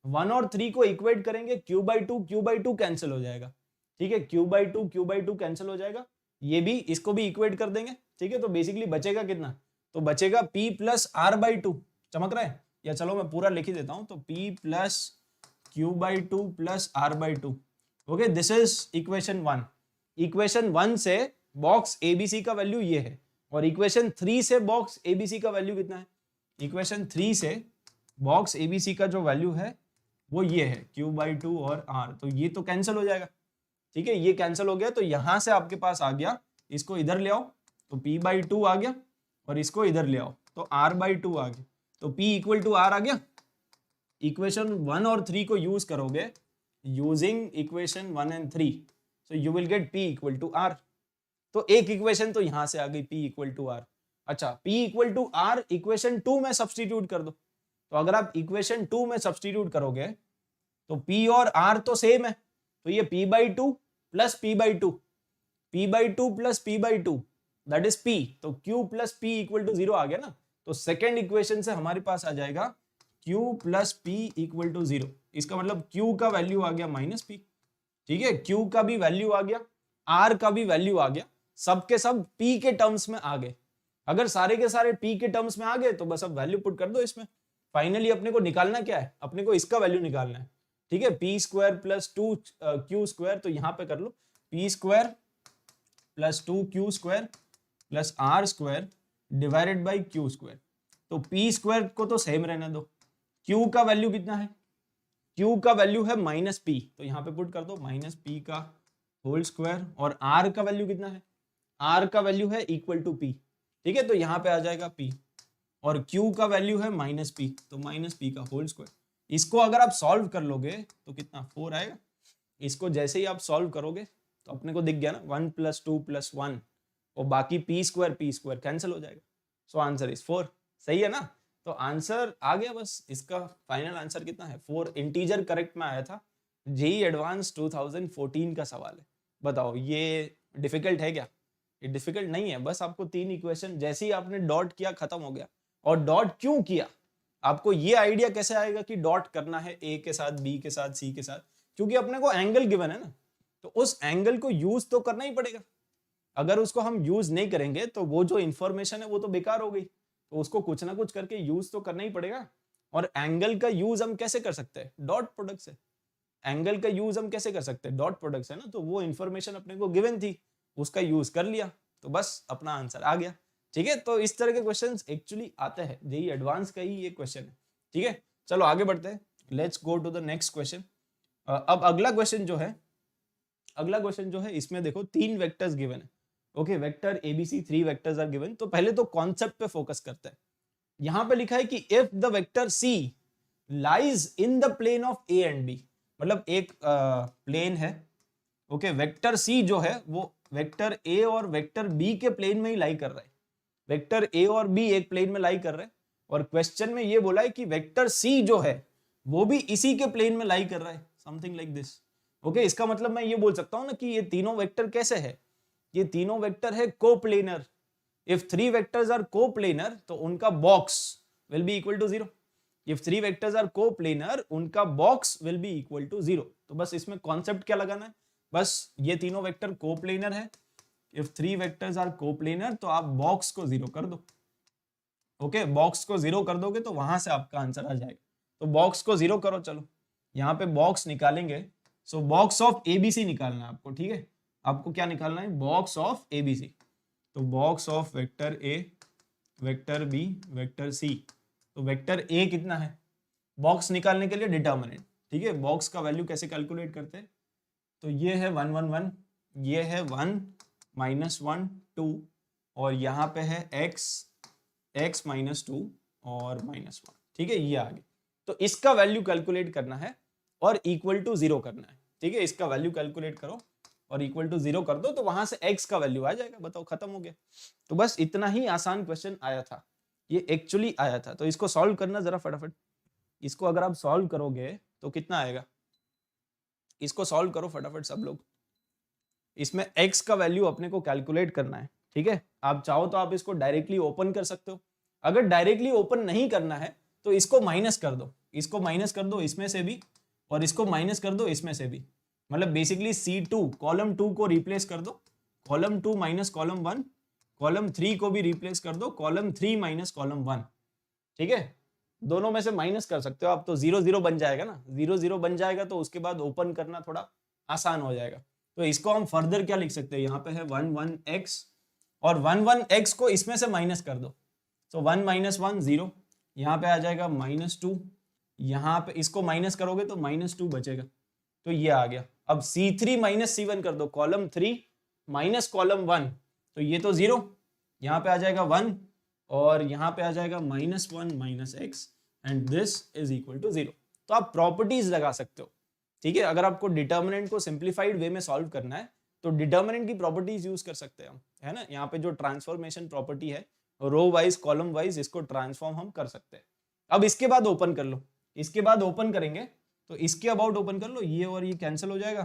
1 और 3 को इक्वेट करेंगे Q/2 कैंसिल हो जाएगा, ठीक है, Q/2 कैंसिल हो जाएगा, ये भी इसको भी इक्वेट कर देंगे, ठीक है, तो बेसिकली बचेगा कितना, तो बचेगा P प्लस R/2, चमक रहा है, या चलो मैं पूरा लिख ही देता हूं, तो P plus Q/2 plus R/2, okay, this is equation 1। Equation 1 से बॉक्स ABC का वैल्यू ये है और इक्वेशन 3 से बॉक्स एबीसी का वैल्यू कितना है? इक्वेशन 3 से बॉक्स एबीसी का जो वैल्यू है वो ये है q/2 और r, तो ये तो कैंसिल हो जाएगा, ठीक है, ये कैंसिल हो गया, तो यहां से आपके पास आ गया, इसको इधर ले आओ तो p/2 आ गया, और इसको इधर ले आओ तो r/2 आ गया, तो p = r आ गया। इक्वेशन 1 और 3 को यूज करोगे, using equation 1 and 3, so you will gate p = r। तो एक इक्वेशन तो यहां से आ गई p = r। अच्छा, p = r इक्वेशन 2 में सब्सटीट्यूट कर दो, तो अगर आप इक्वेशन 2 में सब्सटीट्यूट करोगे तो p और r तो सेम है, तो ये p/2 plus p/2, p/2 plus p/2 that is p, तो q प्लस p = 0 आ गया ना। तो सेकेंड इक्वेशन से हमारे पास आ जाएगा q प्लस p = 0। इसका मतलब q का वैल्यू आ गया -p, ठीक है, q का भी वैल्यू आ गया, r का भी वैल्यू आ गया, सब के सब p के टर्म्स में आ गए। अगर सारे के सारे p के टर्म्स में आ गए तो बस अब वैल्यू पुट कर दो इसमें। फाइनली अपने को निकालना क्या है? अपने को इसका वैल्यू निकालना है, ठीक है, p² प्लस 2q², तो यहां पे कर लो p² plus 2q² plus r² divided by q²। तो p² को तो सेम रहने दो, q का वैल्यू कितना है? q का वैल्यू है -p, तो यहाँ पे पुट कर दो -p का होल स्क्वायर, और r का वैल्यू कितना है? r का वैल्यू है = p, ठीक है, तो यहाँ पे आ जाएगा p, और q का वैल्यू है -p, तो -p का होल स्क्वायर। इसको अगर आप सॉल्व कर लोगे तो कितना 4 आएगा। इसको जैसे ही आप सॉल्व करोगे तो अपने को दिख गया ना 1 + 2 + 1, और बाकी p² कैंसिल हो जाएगा, सो आंसर इज 4। सही है ना? तो आंसर आ गया, बस इसका फाइनल आंसर कितना है 4। इंटीजर करेक्ट में आया था, जेईई एडवांस 2014 का सवाल है। बताओ ये डिफिकल्ट है क्या? ये डिफिकल्ट नहीं है, बस आपको 3 इक्वेशन जैसे ही आपने डॉट किया खत्म हो गया। और डॉट क्यों किया, आपको ये आइडिया कैसे आएगा कि डॉट करना है ए के साथ, बी के साथ, सी के साथ? क्योंकि अपने को एंगल गिवन है ना, तो उस एंगल को यूज तो करना ही पड़ेगा। अगर उसको हम यूज नहीं करेंगे तो वो जो इंफॉर्मेशन है वो तो बेकार हो गई, तो उसको कुछ ना कुछ करके यूज तो करना ही पड़ेगा। और एंगल का यूज हम कैसे कर सकते हैं? डॉट प्रोडक्ट से। एंगल का यूज हम कैसे कर सकते हैं? डॉट प्रोडक्ट से ना। तो वो इंफॉर्मेशन अपने को गिवन थी, उसका यूज कर लिया, तो बस अपना आंसर आ गया। ठीक है, तो इस तरह के क्वेश्चंस एक्चुअली आते हैं, जेईई एडवांस का ही ये क्वेश्चन है। ठीक है, चलो आगे बढ़ते हैं, let's go to the next question. अब अगला क्वेश्चन जो है इसमें देखो 3 वेक्टर्स गिवन है। Okay, vector ABC 3 vectors are given. तो पहले तो कॉन्सेप्ट पे फोकस करते हैं। यहां पे लिखा है कि if the vector C lies in the plane of A and B, मतलब एक प्लेन है। ओके, वेक्टर सी जो है वो वेक्टर ए और वेक्टर बी के प्लेन में ही लाई कर रहा है। वेक्टर ए और बी एक प्लेन में लाई कर रहे हैं, और क्वेश्चन में ये बोला है कि वेक्टर सी जो है वो भी इसी के प्लेन में लाई कर रहा है, समथिंग लाइक दिस। ओके, इसका मतलब मैं ये बोल सकता हूं ना कि ये तीनों वेक्टर कैसे है? ये तीनों वेक्टर है coplanar. If 3 vectors are coplanar तो उनका box will be equal to 0। If 3 vectors are coplanar उनका box will be equal to 0। तो बस इसमें कॉन्सेप्ट क्या लगाना है? बस ये तीनों वेक्टर कोप्लेनर है। इफ 3 वेक्टर्स आर कोप्लेनर तो आप बॉक्स को 0 कर दो। ओके, बॉक्स को 0 कर दोगे तो वहां से आपका आंसर आ जाएगा। तो बॉक्स को 0 करो। चलो यहाँ पे बॉक्स निकालेंगे। सो बॉक्स ऑफ एबीसी निकालना है आपको। ठीक है, आपको क्या निकालना है? Box of A B C. तो box of vector A, vector B, vector C. तो वेक्टर ए कितना है? बॉक्स निकालने के लिए डिटर्मिनेंट। ठीक है, बॉक्स का वैल्यू कैसे कैलकुलेट करते हैं? तो ये है 1 1 1, ये है 1 -1 2, और यहाँ पे है x -2 और -1। ठीक है, ये आ गया। तो इसका वैल्यू कैलकुलेट करना है और इक्वल टू 0 करना है। ठीक है, इसका वैल्यू कैलकुलेट करो और इक्वल टू 0 कर दो, तो वहां से x का वैल्यू आ जाएगा। बताओ, खत्म हो गया। तो बस इतना ही आसान क्वेश्चन आया था, ये एक्चुअली आया था। तो इसको सॉल्व करना जरा फटाफट। इसको अगर आप सॉल्व करोगे तो कितना आएगा? इसको सॉल्व करो फटाफट सब लोग। इसमें x का वैल्यू अपने को कैलकुलेट करना है। ठीक है, आप चाहो तो आप इसको डायरेक्टली ओपन कर सकते हो। अगर डायरेक्टली ओपन नहीं करना है तो इसको माइनस कर दो। इसको माइनस कर दो इसमें से भी, और इसको माइनस कर दो इसमें से भी। मतलब बेसिकली C2 कॉलम 2 को रिप्लेस कर दो, कॉलम 2 माइनस कॉलम 1, कॉलम 3 को भी रिप्लेस कर दो, कॉलम 3 माइनस कॉलम 1। ठीक है, दोनों में से माइनस कर सकते हो आप, तो 0 0 बन जाएगा ना। 0 0 बन जाएगा तो उसके बाद ओपन करना थोड़ा आसान हो जाएगा। तो इसको हम फर्दर क्या लिख सकते हैं? यहाँ पे है 1 1 x और 1 को इसमें से माइनस कर दो, तो 1 - 1 0, यहाँ पे आ जाएगा -2, यहाँ पे इसको माइनस करोगे तो -2 बचेगा, तो ये आ गया। अब C3 - C1 कर दो, कॉलम 3 माइनस कॉलम 1, तो ये तो 0, यहाँ पे आ जाएगा 1 और यहाँ पे आ जाएगा -1 - x and this is equal to 0। तो आप प्रॉपर्टीज लगा सकते हो, ठीक है। अगर आपको डिटर्मिनेंट को सिंप्लीफाइड वे में सॉल्व करना है तो डिटर्मिनेंट की प्रॉपर्टीज यूज कर सकते हैं हम, है ना। यहाँ पे जो ट्रांसफॉर्मेशन प्रॉपर्टी है, रो वाइज कॉलम वाइज, इसको ट्रांसफॉर्म हम कर सकते हैं। अब इसके बाद ओपन कर लो, इसके बाद ओपन करेंगे तो इसके अबाउट ओपन कर लो, ये और ये कैंसिल हो जाएगा,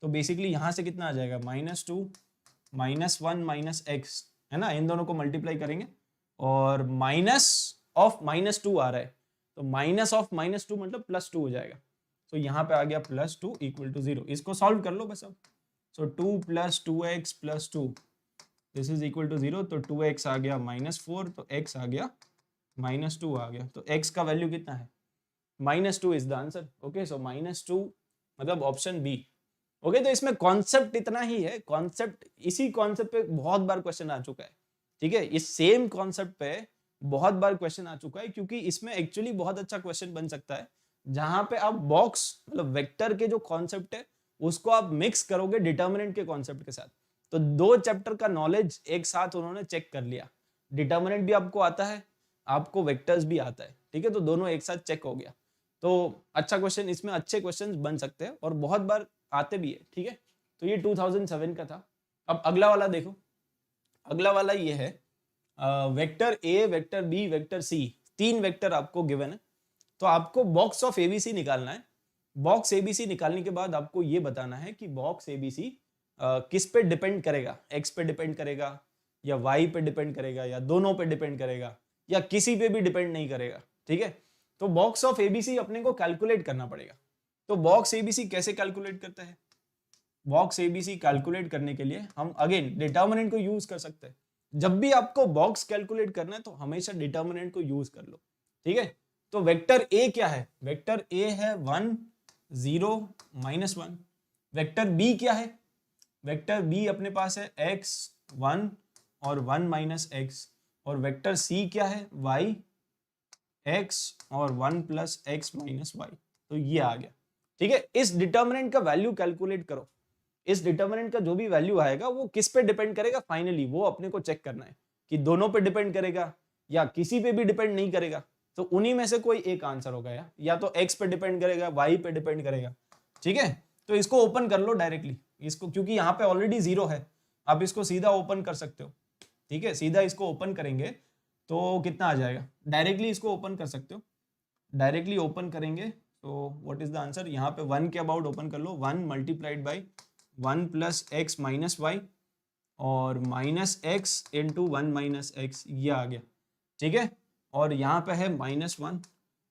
तो बेसिकली यहाँ से कितना आ जाएगा -2 -1 - x, है ना। इन दोनों को मल्टीप्लाई करेंगे और माइनस ऑफ -2 आ रहा है, तो माइनस ऑफ -2 मतलब +2 हो जाएगा, तो यहाँ पे आ गया +2 = 0। इसको सॉल्व कर लो बस अब, so 2 + 2x + 2 this is equal to 0, तो 2x आ गया -4, तो x आ गया -2 आ गया, तो x का वैल्यू कितना है, -2 इज द आंसर। ओके, सो -2 मतलब ऑप्शन बी। ओके, तो इसमें कॉन्सेप्ट इतना ही है, कॉन्सेप्ट, इसी कॉन्सेप्ट पे बहुत बार क्वेश्चन आ चुका है, ठीक है। इस सेम कॉन्सेप्ट पे बहुत बार क्वेश्चन आ चुका है, क्योंकि इसमें एक्चुअली बहुत अच्छा क्वेश्चन बन सकता है जहां पे आप बॉक्स मतलब वेक्टर के जो कॉन्सेप्ट है उसको आप मिक्स करोगे डिटर्मिनेंट के कॉन्सेप्ट के साथ। तो 2 चैप्टर का नॉलेज एक साथ उन्होंने चेक कर लिया, डिटर्मिनेंट भी आपको आता है, आपको वेक्टर्स भी आता है, ठीक है, तो दोनों एक साथ चेक हो गया। तो अच्छा क्वेश्चन, इसमें अच्छे क्वेश्चन बन सकते हैं और बहुत बार आते भी है, ठीक है। तो ये 2007 का था। अब अगला वाला देखो, अगला वाला ये है vector A, vector B, vector C, 3 vector आपको गिवन है, तो आपको बॉक्स ऑफ एबीसी निकालना है। बॉक्स एबीसी निकालने के बाद आपको ये बताना है कि बॉक्स एबीसी किस पे डिपेंड करेगा, एक्स पे डिपेंड करेगा या वाई पे डिपेंड करेगा या दोनों पे डिपेंड करेगा या किसी पे भी डिपेंड नहीं करेगा, ठीक है। तो बॉक्स ऑफ एबीसी अपने को कैलकुलेट करना पड़ेगा। तो बॉक्स एबीसी कैसे कैलकुलेट करता है, बॉक्स एबीसी कैलकुलेट करने के लिए हम अगेन डिटर्मिनेंट को यूज कर सकते हैं। जब भी आपको बॉक्स कैलकुलेट करना है तो हमेशा डिटर्मिनेंट को यूज कर लो, ठीक है। तो वेक्टर ए क्या है, वेक्टर ए है 1 0 -1। वेक्टर बी क्या है, वेक्टर बी अपने पास है x 1 और 1 - x। और वेक्टर सी क्या है, y x और 1 + x - y। तो ये आ गया, ठीक है। इस डिटर्मिनेंट का वैल्यू कैलकुलेट करो, इस डिटर्मिनेंट का जो भी वैल्यू आएगा वो किस पे डिपेंड करेगा, फाइनली वो अपने को चेक करना है कि दोनों पे डिपेंड करेगा या किसी पे भी डिपेंड नहीं करेगा। तो उन्हीं में से कोई एक आंसर होगा, या तो x पे डिपेंड करेगा, y पे डिपेंड करेगा, ठीक है। तो इसको ओपन कर लो डायरेक्टली, इसको, क्योंकि यहाँ पे ऑलरेडी 0 है, आप इसको सीधा ओपन कर सकते हो, ठीक है। सीधा इसको ओपन करेंगे तो कितना आ जाएगा, डायरेक्टली इसको ओपन कर सकते हो, डायरेक्टली ओपन करेंगे तो व्हाट इज द आंसर, यहाँ पे 1 के अबाउट ओपन कर लो, 1 × 1 + x - y और -x × 1 - x, ये आ गया, ठीक है। और यहाँ पे है -1,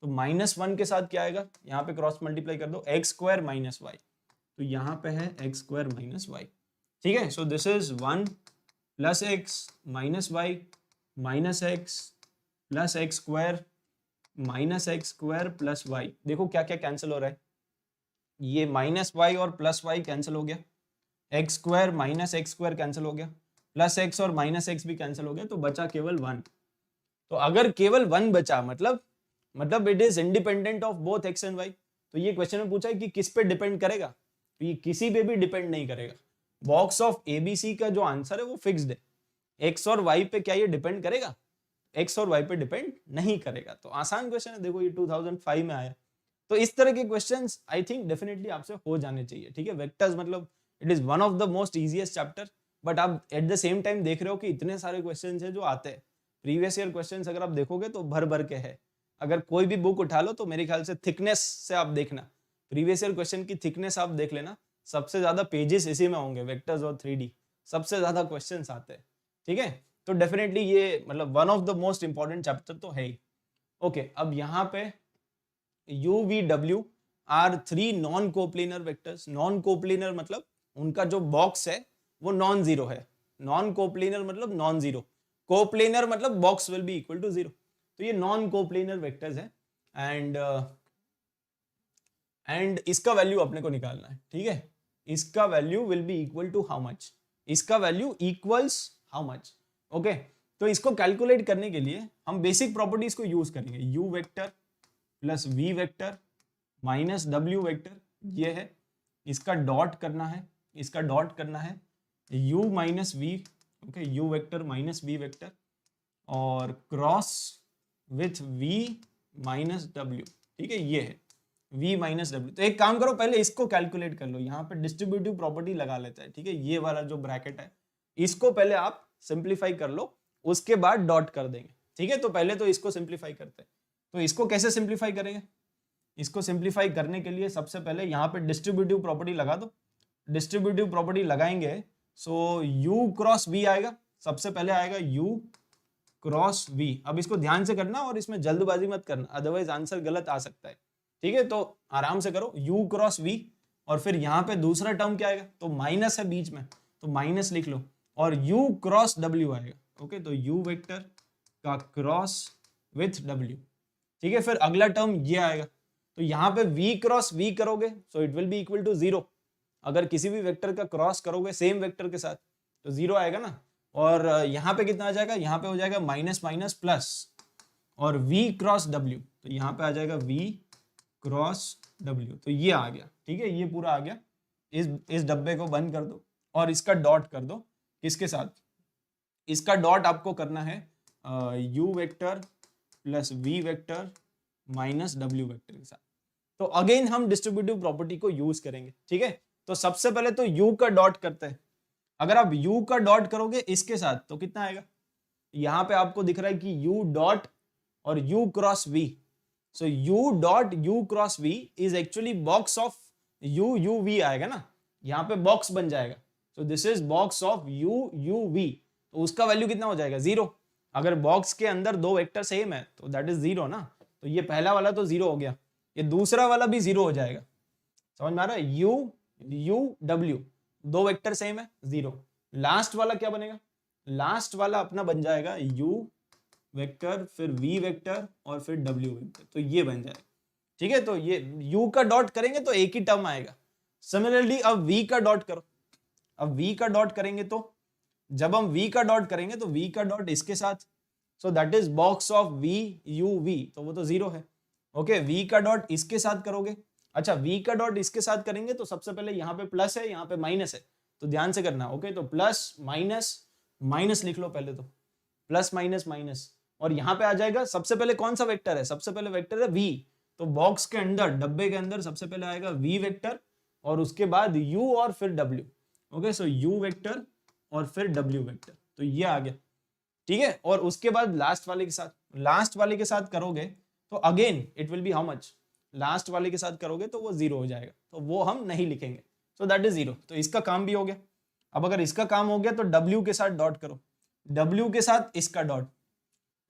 तो -1 के साथ क्या आएगा, यहाँ पे क्रॉस मल्टीप्लाई कर दो, x² - y, तो यहाँ पे है x² - y, ठीक है। सो this is 1 + x - y -x + x² -x² + y। देखो क्या क्या कैंसिल हो रहा है, ये -y और +y कैंसिल हो गया, x² - x² कैंसिल हो गया, +x और -x भी कैंसिल हो गया, तो बचा केवल 1। तो अगर केवल 1 बचा मतलब it is independent of both x and y। तो ये क्वेश्चन में पूछा है कि किस पे डिपेंड करेगा, तो ये किसी पे भी डिपेंड नहीं करेगा। बॉक्स ऑफ एबीसी का जो आंसर है वो फिक्स्ड है, x और y पे क्या ये डिपेंड करेगा, x और y पे डिपेंड नहीं करेगा। तो आसान क्वेश्चन है, देखो ये 2005 में आया। तो इस तरह के क्वेश्चंस आई थिंक डेफिनेटली आपसे हो जाने चाहिए, ठीक है। वेक्टर्स मतलब it is one of the most easiest chapter, but आप एट द सेम टाइम देख रहे हो कि इतने सारे क्वेश्चंस हैं जो आते हैं। प्रीवियस ईयर क्वेश्चंस अगर आप देखोगे तो भर भर के है, अगर कोई भी बुक उठा लो तो मेरे ख्याल से थिकनेस से आप देखना, प्रीवियस ईयर क्वेश्चन की थिकनेस आप देख लेना, सबसे ज्यादा पेजेस इसी में होंगे, वेक्टर्स और 3D सबसे ज्यादा क्वेश्चंस आते हैं, ठीक है। तो डेफिनेटली ये मतलब one of the most important chapter तो है ही। ओके, अब यहाँ पे UVW are 3 non coplanar vectors. Non coplanar मतलब उनका जो बॉक्स है वो नॉन जीरो है, नॉन कोप्लेनर मतलब नॉन जीरो, कोप्लेनर मतलब box will be equal to 0। तो ये नॉन कोप्लेनर वेक्टर्स है एंड इसका वैल्यू अपने को निकालना है, ठीक है। इसका value will be equal to how much, इसका value equals how much, okay, तो इसको कैलकुलेट करने के लिए हम बेसिक प्रॉपर्टीज को यूज करेंगे, u vector plus v vector minus w vector, ये है, इसका डॉट करना है, इसका डॉट करना है, u minus v, okay, u vector minus v vector और cross with v minus w, ठीक है, ये है v माइनस w। तो एक काम करो, पहले इसको कैलकुलेट कर लो, यहाँ पे डिस्ट्रीब्यूटिव प्रॉपर्टी लगा लेता है, ठीक है, ये वाला जो ब्रैकेट है इसको पहले आप सिंप्लीफाई कर लो, उसके बाद डॉट कर देंगे, ठीक है। तो पहले तो इसको सिंप्लीफाई करते हैं, तो इसको कैसे सिंप्लीफाई करेंगे, इसको सिंप्लीफाई करने के लिए सबसे पहले यहाँ पे डिस्ट्रीब्यूटिव प्रॉपर्टी लगा दो, डिस्ट्रीब्यूटिव प्रॉपर्टी लगाएंगे सो u क्रॉस v आएगा, सबसे पहले आएगा u क्रॉस v। अब इसको ध्यान से करना और इसमें जल्दबाजी मत करना, अदरवाइज आंसर गलत आ सकता है, ठीक है। तो आराम से करो, u क्रॉस v और फिर यहाँ पे दूसरा टर्म क्या आएगा, तो माइनस है बीच में तो माइनस लिख लो, और u क्रॉस w आएगा, ओके, तो u वेक्टर का क्रॉस विथ w, ठीक है। फिर अगला टर्म ये आएगा, तो यहाँ पे v क्रॉस v करोगे so it will be equal to 0, अगर किसी भी वेक्टर का क्रॉस करोगे सेम वेक्टर के साथ तो 0 आएगा ना, और यहाँ पे कितना आ जाएगा, यहाँ पे हो जाएगा माइनस माइनस प्लस और v क्रॉस w, तो यहाँ पे आ जाएगा v क्रॉस w, तो ये आ गया, ठीक है, ये पूरा आ गया। इस डब्बे को बंद कर दो और इसका डॉट कर दो, किसके साथ, इसका डॉट आपको करना है u vector plus v vector minus w vector के साथ। तो अगेन हम डिस्ट्रीब्यूटिव प्रॉपर्टी को यूज करेंगे, ठीक है। तो सबसे पहले तो u का डॉट करते हैं, अगर आप u का डॉट करोगे इसके साथ तो कितना आएगा, यहाँ पे आपको दिख रहा है कि u डॉट और u cross v, so u dot u cross v is actually box of u v आएगा ना, यहाँ पे बॉक्स बन जाएगा, सो this is box of u v, तो उसका वैल्यू कितना हो जाएगा 0। अगर बॉक्स के अंदर दो वेक्टर सेम है तो दैट इज 0 ना, तो ये पहला वाला तो 0 हो गया, ये दूसरा वाला भी 0 हो जाएगा, समझ में आ रहा है, u w दो वेक्टर सेम है 0, लास्ट वाला क्या बनेगा, लास्ट वाला अपना बन जाएगा u वेक्टर फिर v वेक्टर और फिर w वेक्टर, तो ये बन जाएगा, ठीक है। तो ये u का डॉट करेंगे तो एक ही टर्म आएगा। सिमिलरली अब v का डॉट करो, अब v का डॉट करेंगे तो जब हम v का डॉट करेंगे तो v का डॉट इसके साथ, so that is box of v u v, तो वो तो 0 है, ओके। v का डॉट इसके साथ करोगे, अच्छा v का डॉट इसके साथ करेंगे तो सबसे पहले यहाँ पे प्लस है यहाँ पे माइनस है, तो ध्यान से करना, ओके। तो प्लस माइनस माइनस लिख लो पहले, तो प्लस माइनस माइनस, और यहाँ पे आ जाएगा सबसे पहले कौन सा वेक्टर है, सबसे पहले वेक्टर है v, तो बॉक्स के अंदर डब्बे के अंदर सबसे पहले आएगा v वेक्टर और उसके बाद u और फिर w, ओके। सो u वेक्टर और फिर w वेक्टर, तो ये आ गया, ठीक है। और उसके बाद लास्ट वाले के साथ करोगे तो again it will B how much, last वाले के साथ करोगे तो वो 0 हो जाएगा, तो वो हम नहीं लिखेंगे, सो दैट इज 0। तो इसका काम भी हो गया। अब अगर इसका काम हो गया तो w के साथ डॉट करो, w के साथ इसका डॉट,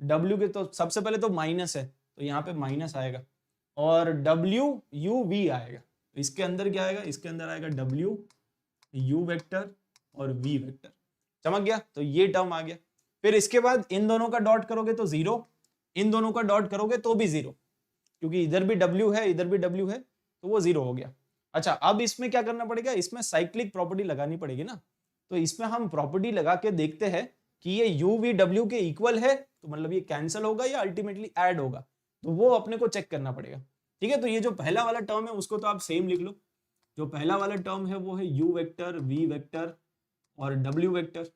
w के तो सबसे पहले तो माइनस है तो यहाँ पे माइनस आएगा और w u v आएगा, तो इसके अंदर क्या आएगा, इसके अंदर आएगा w u वेक्टर और v वेक्टर, चमक गया, तो ये टर्म आ गया। फिर इसके बाद इन दोनों का डॉट करोगे तो 0, इन दोनों का डॉट करोगे तो भी 0, क्योंकि इधर भी w है इधर भी w है तो वो 0 हो गया। अच्छा, अब इसमें क्या करना पड़ेगा, इसमें साइक्लिक प्रॉपर्टी लगानी पड़ेगी ना, तो इसमें हम प्रॉपर्टी लगा के देखते हैं कि ये u v w के इक्वल है, तो मतलब ये कैंसिल होगा या अल्टीमेटली ऐड होगा, तो वो अपने को चेक करना पड़ेगा, ठीक है। तो ये जो पहला वाला टर्म है उसको तो आप सेम लिख लो, जो पहला वाला टर्म है वो है u वेक्टर v वेक्टर और w वेक्टर।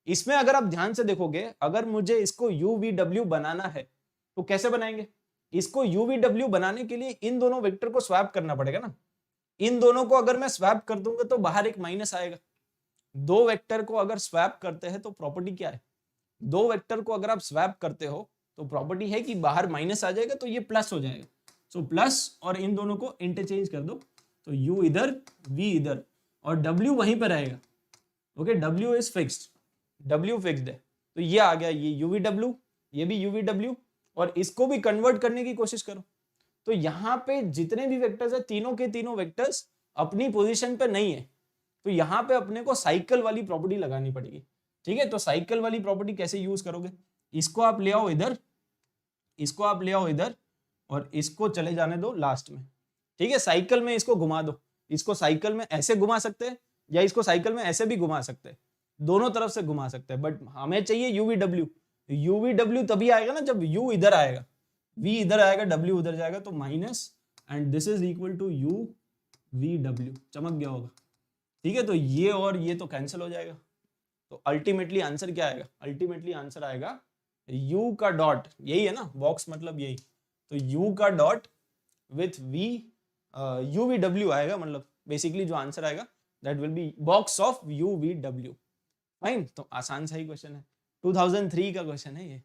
इसमें अगर आप ध्यान से देखोगे, अगर मुझे इसको u v w बनाना है तो कैसे बनाएंगे, इसको u v w बनाने के लिए इन दोनों वेक्टर को स्वैप करना पड़ेगा ना, इन दोनों को अगर मैं स्वैप कर दूंगा तो बाहर एक माइनस आएगा। दो वेक्टर को अगर स्वैप करते हैं तो प्रॉपर्टी क्या है, दो वेक्टर को अगर आप स्वैप करते हो तो प्रॉपर्टी है कि बाहर माइनस आ जाएगा तो ये प्लस हो जाएगा, सो प्लस, और इन दोनों को इंटरचेंज कर दो, तो u इधर v इधर और w वहीं पर रहेगा, okay. w is fixed, w fixed है, तो ये आ गया, ये uv ये भी uv, और इसको भी कन्वर्ट करने की कोशिश करो, तो यहाँ पे जितने भी वेक्टर्स है तीनों के तीनों वेक्टर्स अपनी पोजीशन पे नहीं है, तो यहाँ पे अपने को साइकिल वाली प्रॉपर्टी लगानी पड़ेगी, ठीक है। तो साइकिल वाली प्रॉपर्टी कैसे यूज करोगे, इसको आप ले आओ इधर, इसको आप ले आओ इधर और इसको चले जाने दो लास्ट में, ठीक है। साइकिल में इसको घुमा दो, इसको साइकिल में ऐसे घुमा सकते हैं या इसको साइकिल में ऐसे भी घुमा सकते हैं, दोनों तरफ से घुमा सकते हैं, बट हमें चाहिए यूवीडब्ल्यू। यूवीडब्ल्यू तभी आएगा ना जब यू इधर आएगा, वी इधर आएगा, डब्ल्यू उधर जाएगा, तो minus and this is equal to U V W. चमक गया होगा, ठीक है। तो ये और ये तो कैंसिल हो जाएगा, तो अल्टीमेटली आंसर क्या आएगा? अल्टीमेटली आंसर आएगा u का डॉट, यही है ना बॉक्स मतलब यही, तो u का dot with v u v w आएगा, मतलब बेसिकली जो आंसर आएगा that will be box of u v w। Fine, तो आसान सा ही क्वेश्चन है, 2003 का क्वेश्चन है ये,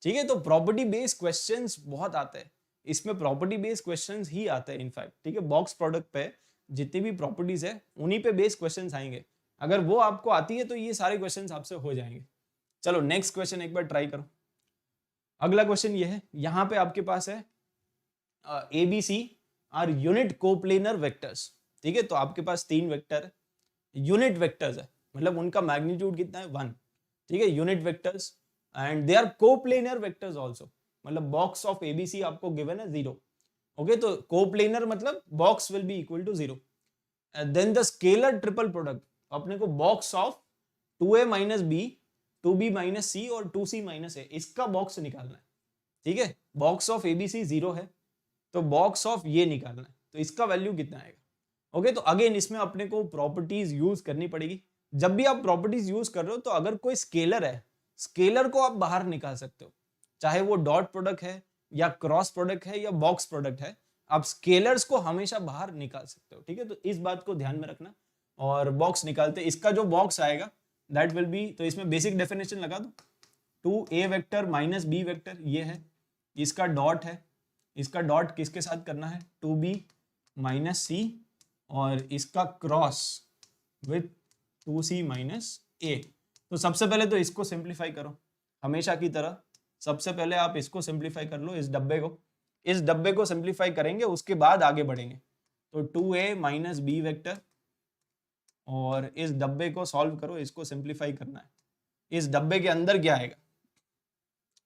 ठीक है। तो प्रॉपर्टी बेस्ड क्वेश्चंस बहुत आते हैं, इसमें प्रॉपर्टी बेस्ड क्वेश्चंस ही आते हैं इनफैक्ट, ठीक है। बॉक्स प्रोडक्ट पे जितनी भी प्रॉपर्टीज है उन्हीं पे बेस्ड क्वेश्चंस आएंगे, अगर वो आपको आती है तो ये सारे क्वेश्चंस आपसे हो जाएंगे। चलो नेक्स्ट क्वेश्चन एक बार ट्राई करो। अगला क्वेश्चन ये है, यहाँ पे आपके पास है A B C are unit coplanar vectors, ठीक है। तो आपके पास 3 वेक्टर यूनिट वेक्टर्स है, मतलब उनका मैग्नीट्यूड कितना है 1, ठीक है, unit vectors, and they are coplanar vectors also, मतलब बॉक्स ऑफ एबीसी आपको गिवन है 0, ओके। तो कोप्लेनर मतलब box will be equal to 0। Then the scalar triple product, अपने को box of 2a minus B, 2b minus C और 2c minus ए, इसका box निकालना है, ठीक है। बॉक्स ऑफ एबीसी 0 है, तो बॉक्स ऑफ ये निकालना है, तो इसका वैल्यू कितना आएगा? ओके, तो अगेन इसमें अपने को प्रॉपर्टीज यूज करनी पड़ेगी। जब भी आप प्रॉपर्टीज यूज कर रहे हो तो अगर कोई स्केलर है, स्केलर को आप बाहर निकाल सकते हो, चाहे वो डॉट प्रोडक्ट है या क्रॉस प्रोडक्ट है या बॉक्स प्रोडक्ट है, आप स्केलर्स को हमेशा बाहर निकाल सकते हो, ठीक है। तो इस बात को ध्यान में रखना। और बॉक्स निकालते, इसका जो बॉक्स आएगा दैट विल बी, तो इसमें बेसिक डेफिनेशन लगा दो, 2a vector minus b vector ये है, इसका डॉट है, इसका डॉट किसके साथ करना है 2b माइनस c, और इसका cross with 2c minus a। तो सबसे पहले तो इसको सिंप्लीफाई करो, हमेशा की तरह सबसे पहले आप इसको सिंप्लीफाई कर लो, इस डब्बे को सिंप्लीफाई करेंगे, उसके बाद आगे बढ़ेंगे। तो 2a माइनस b वेक्टर, और इस डब्बे को सॉल्व करो, इसको सिंप्लीफाई करना है। इस डब्बे के अंदर क्या आएगा?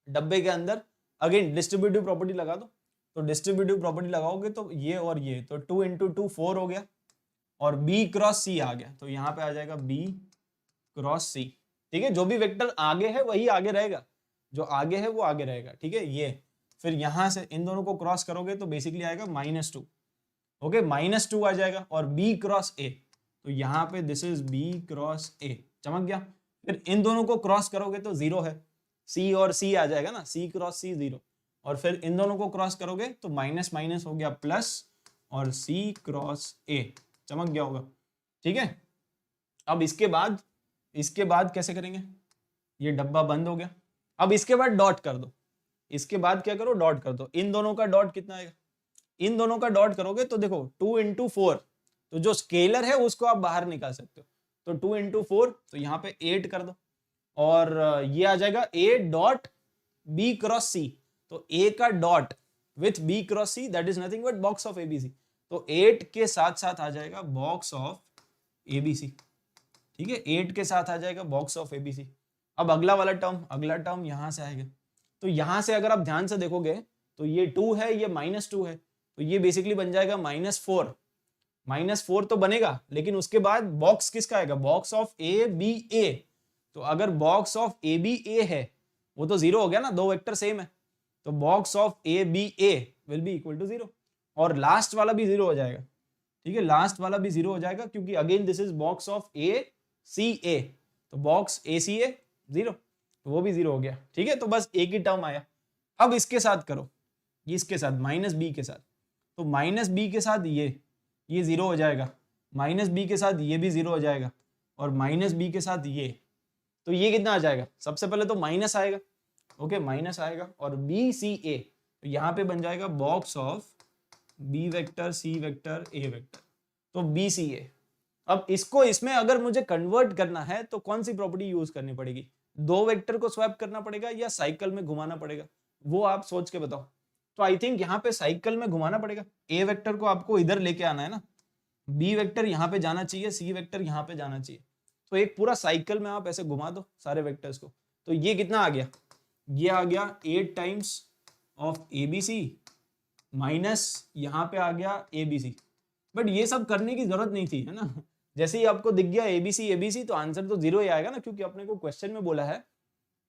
डब्बे के अंदर अगेन डिस्ट्रीब्यूटिव प्रॉपर्टी लगा दो, तो डिस्ट्रीब्यूटिव प्रॉपर्टी लगाओगे तो ये और ये, तो 2 इंटू 2 4 हो गया, और b क्रॉस c आ गया, तो यहाँ पे आ जाएगा b क्रॉस c, ठीक है। जो भी वेक्टर आगे है वही आगे रहेगा, जो आगे है वो आगे रहेगा, ठीक है। ये फिर यहाँ से इन दोनों को क्रॉस करोगे तो बेसिकली आएगा -2, ओके, -2 आ जाएगा, और b क्रॉस a, तो यहाँ पे this is b cross a, चमक गया। फिर इन दोनों को क्रॉस करोगे तो 0 है, c और c आ जाएगा ना, c क्रॉस c 0, और फिर इन दोनों को क्रॉस करोगे तो माइनस माइनस हो गया प्लस, और c क्रॉस a, चमक गया होगा, ठीक है। अब इसके बाद कैसे करेंगे? ये डब्बा बंद हो गया, अब इसके बाद डॉट कर दो, इसके बाद क्या करो, डॉट कर दो। इन दोनों का डॉट कितना आएगा? इन दोनों का डॉट करोगे तो देखो 2 इंटू 4, तो जो स्केलर है उसको आप बाहर निकाल सकते हो, तो 2 इंटू 4, तो यहाँ पे 8 कर दो, और ये आ जाएगा a dot b cross c, तो a का dot with b cross c that is nothing but box of abc, तो 8 के साथ साथ आ जाएगा बॉक्स ऑफ abc, ठीक है, 8 के साथ आ जाएगा बॉक्स ऑफ abc। अब अगला टर्म यहाँ से आएगा, तो यहाँ से अगर आप ध्यान से देखोगे तो ये 2 है, ये -2 है, तो ये बेसिकली बन जाएगा -4, -4 तो बनेगा, लेकिन उसके बाद बॉक्स किसका आएगा? बॉक्स ऑफ ABA, तो अगर बॉक्स ऑफ ABA है वो तो 0 हो गया ना, दो वेक्टर सेम है, तो box of ABA will be equal to 0, और लास्ट वाला भी 0 हो जाएगा, ठीक है, लास्ट वाला भी 0 हो जाएगा, क्योंकि again this is box of ACA, तो बॉक्स ACA 0, तो वो भी 0 हो गया, ठीक है। तो बस एक ही टर्म आया। अब इसके साथ करो, इसके साथ -b के साथ, तो -b के साथ ये 0 हो जाएगा, -b के साथ ये भी 0 हो जाएगा, और -b के साथ ये, तो ये कितना आ जाएगा? सबसे पहले तो माइनस आएगा, ओके, माइनस आएगा, और BCA, तो यहाँ पे बन जाएगा box of B vector C vector A vector, तो BCA। अब इसको इसमें अगर मुझे कन्वर्ट करना है तो कौन सी प्रॉपर्टी यूज करनी पड़ेगी? दो वेक्टर को स्वैप करना पड़ेगा या साइकिल में घुमाना पड़ेगा? वो आप सोच के बताओ। तो आई थिंक यहाँ पे साइकिल में घुमाना पड़ेगा। A वेक्टर को आपको इधर लेके आना है ना, B वेक्टर यहाँ पे जाना चाहिए, C वेक्टर यहाँ पे जाना चाहिए, तो एक पूरा साइकिल में आप ऐसे घुमा दो सारे वेक्टर्स को। तो ये कितना आ गया? ये आ गया 8 टाइम्स ऑफ ABC माइनस यहाँ पे आ गया ABC। बट ये सब करने की जरूरत नहीं थी, है ना, जैसे ही आपको दिख गया एबीसी एबीसी तो आंसर तो 0 ही आएगा ना, क्योंकि अपने को क्वेश्चन में बोला है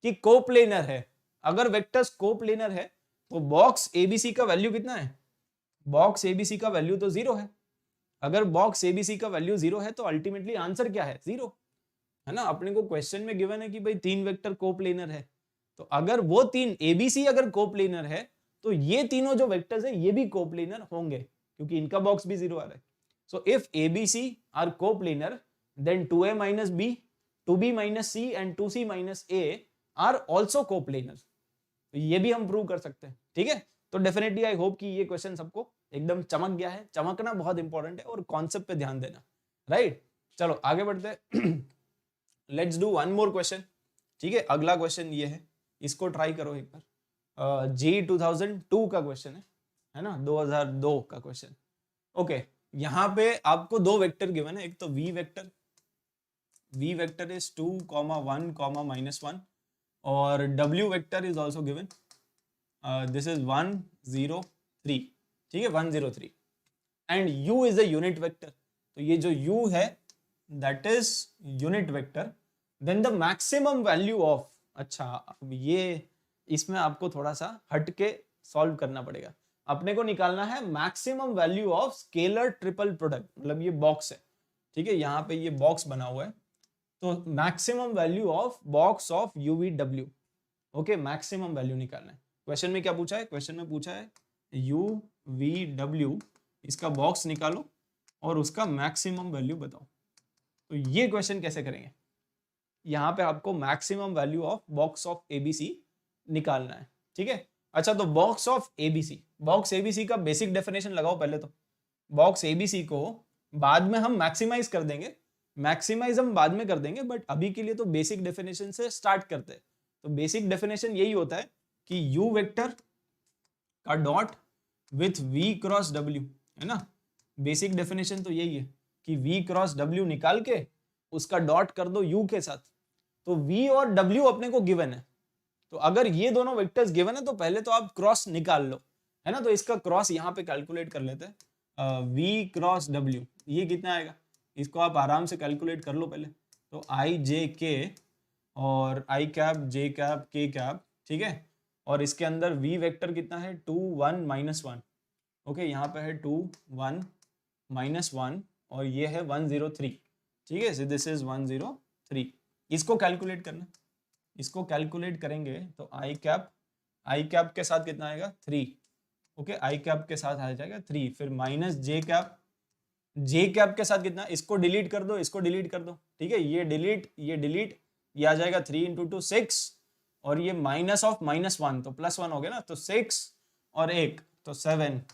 कि कोप्लेनर है। अगर वेक्टर्स कोप्लेनर है तो बॉक्स एबीसी का वैल्यू कितना है? बॉक्स एबीसी का वैल्यू तो 0 है। अगर बॉक्स एबीसी का वैल्यू 0 है तो अल्टीमेटली आंसर क्या है? 0 है ना। अपने को क्वेश्चन में गिवन है कि भाई 3 वेक्टर कोप्लेनर है, तो अगर वो 3 एबीसी अगर कोप्लेनर है तो ये तीनों जो वेक्टर्स है ये भी कोप्लेनर होंगे, क्योंकि इनका बॉक्स भी 0 आ रहा है। So if ABC are coplanar then 2a minus b, 2b minus c and 2c minus a are also coplanar. तो ये भी हम प्रूव कर सकते हैं, ठीक है। तो डेफिनेटली आई होप कि ये क्वेश्चन सबको एकदम चमक गया है। चमकना बहुत इंपॉर्टेंट है और कॉन्सेप्ट पे ध्यान देना, राइट। चलो आगे बढ़ते हैं। Let's do one more question, ठीक है। अगला क्वेश्चन ये है, इसको ट्राई करो एक बार। जी 2002 का क्वेश्चन है ना, 2002 का क्वेश्चन। ओके, यहाँ पे आपको दो वेक्टर गिवन है, एक तो v वेक्टर इज 2, 1, -1 और w vector is also given, this is 1, 0, 3, ठीक है, 1, 0, 3 and u is a unit vector. तो ये जो u है that is unit vector. Then the maximum value of, अच्छा अब ये इसमें आपको थोड़ा सा हट के सॉल्व करना पड़ेगा। अपने को निकालना है maximum value of scalar triple product, मतलब ये बॉक्स है, ठीक है, यहाँ पे ये बॉक्स बना हुआ है। तो maximum value of box of UVW, okay, maximum value निकालना है। क्वेश्चन में क्या पूछा है? क्वेश्चन में पूछा है UVW, इसका बॉक्स निकालो और उसका मैक्सिमम वैल्यू बताओ। तो ये क्वेश्चन कैसे करेंगे? यहाँ पे आपको maximum value of box of ABC निकालना है, ठीक है। अच्छा, तो बॉक्स ऑफ ABC का बेसिक डेफिनेशन लगाओ पहले। तो बॉक्स ABC को बाद में हम मैक्सिमाइज कर देंगे, मैक्सिमाइज हम बाद में कर देंगे, बट अभी के लिए तो बेसिक डेफिनेशन से स्टार्ट करते हैं। तो बेसिक डेफिनेशन यही होता है कि U वेक्टर का dot with V cross W, है ना। बेसिक डेफिनेशन तो यही है कि V क्रॉस W निकाल के उसका डॉट कर दो U के साथ। तो V और W अपने को गिवन है, तो अगर ये दोनों वेक्टर्स गिवन है तो पहले तो आप क्रॉस निकाल लो, है ना। तो इसका क्रॉस यहाँ पे कैलकुलेट कर लेते हैं, V क्रॉस W, ये कितना आएगा? इसको आप आराम से कैलकुलेट कर लो पहले। तो I J K और I cap J cap K cap, ठीक है। और इसके अंदर V वेक्टर कितना है? 2, 1, -1, ओके, यहाँ पे है 2, 1, -1 और ये है 1, 0, 3, ठीक है। This is 1, 0, 3। इसको कैलकुलेट करना, इसको कैलकुलेट करेंगे तो I कैप के साथ कितना आएगा? 3, ओके, I कैप के साथ आ जाएगा 3, फिर माइनस J कैप के साथ कितना? इसको डिलीट कर दो, इसको डिलीट कर दो, ठीक है, ये डिलीट, ये आ जाएगा 3 × 2 6 और ये माइनस ऑफ -1 तो +1 हो गया ना, तो 6 और 1 तो 7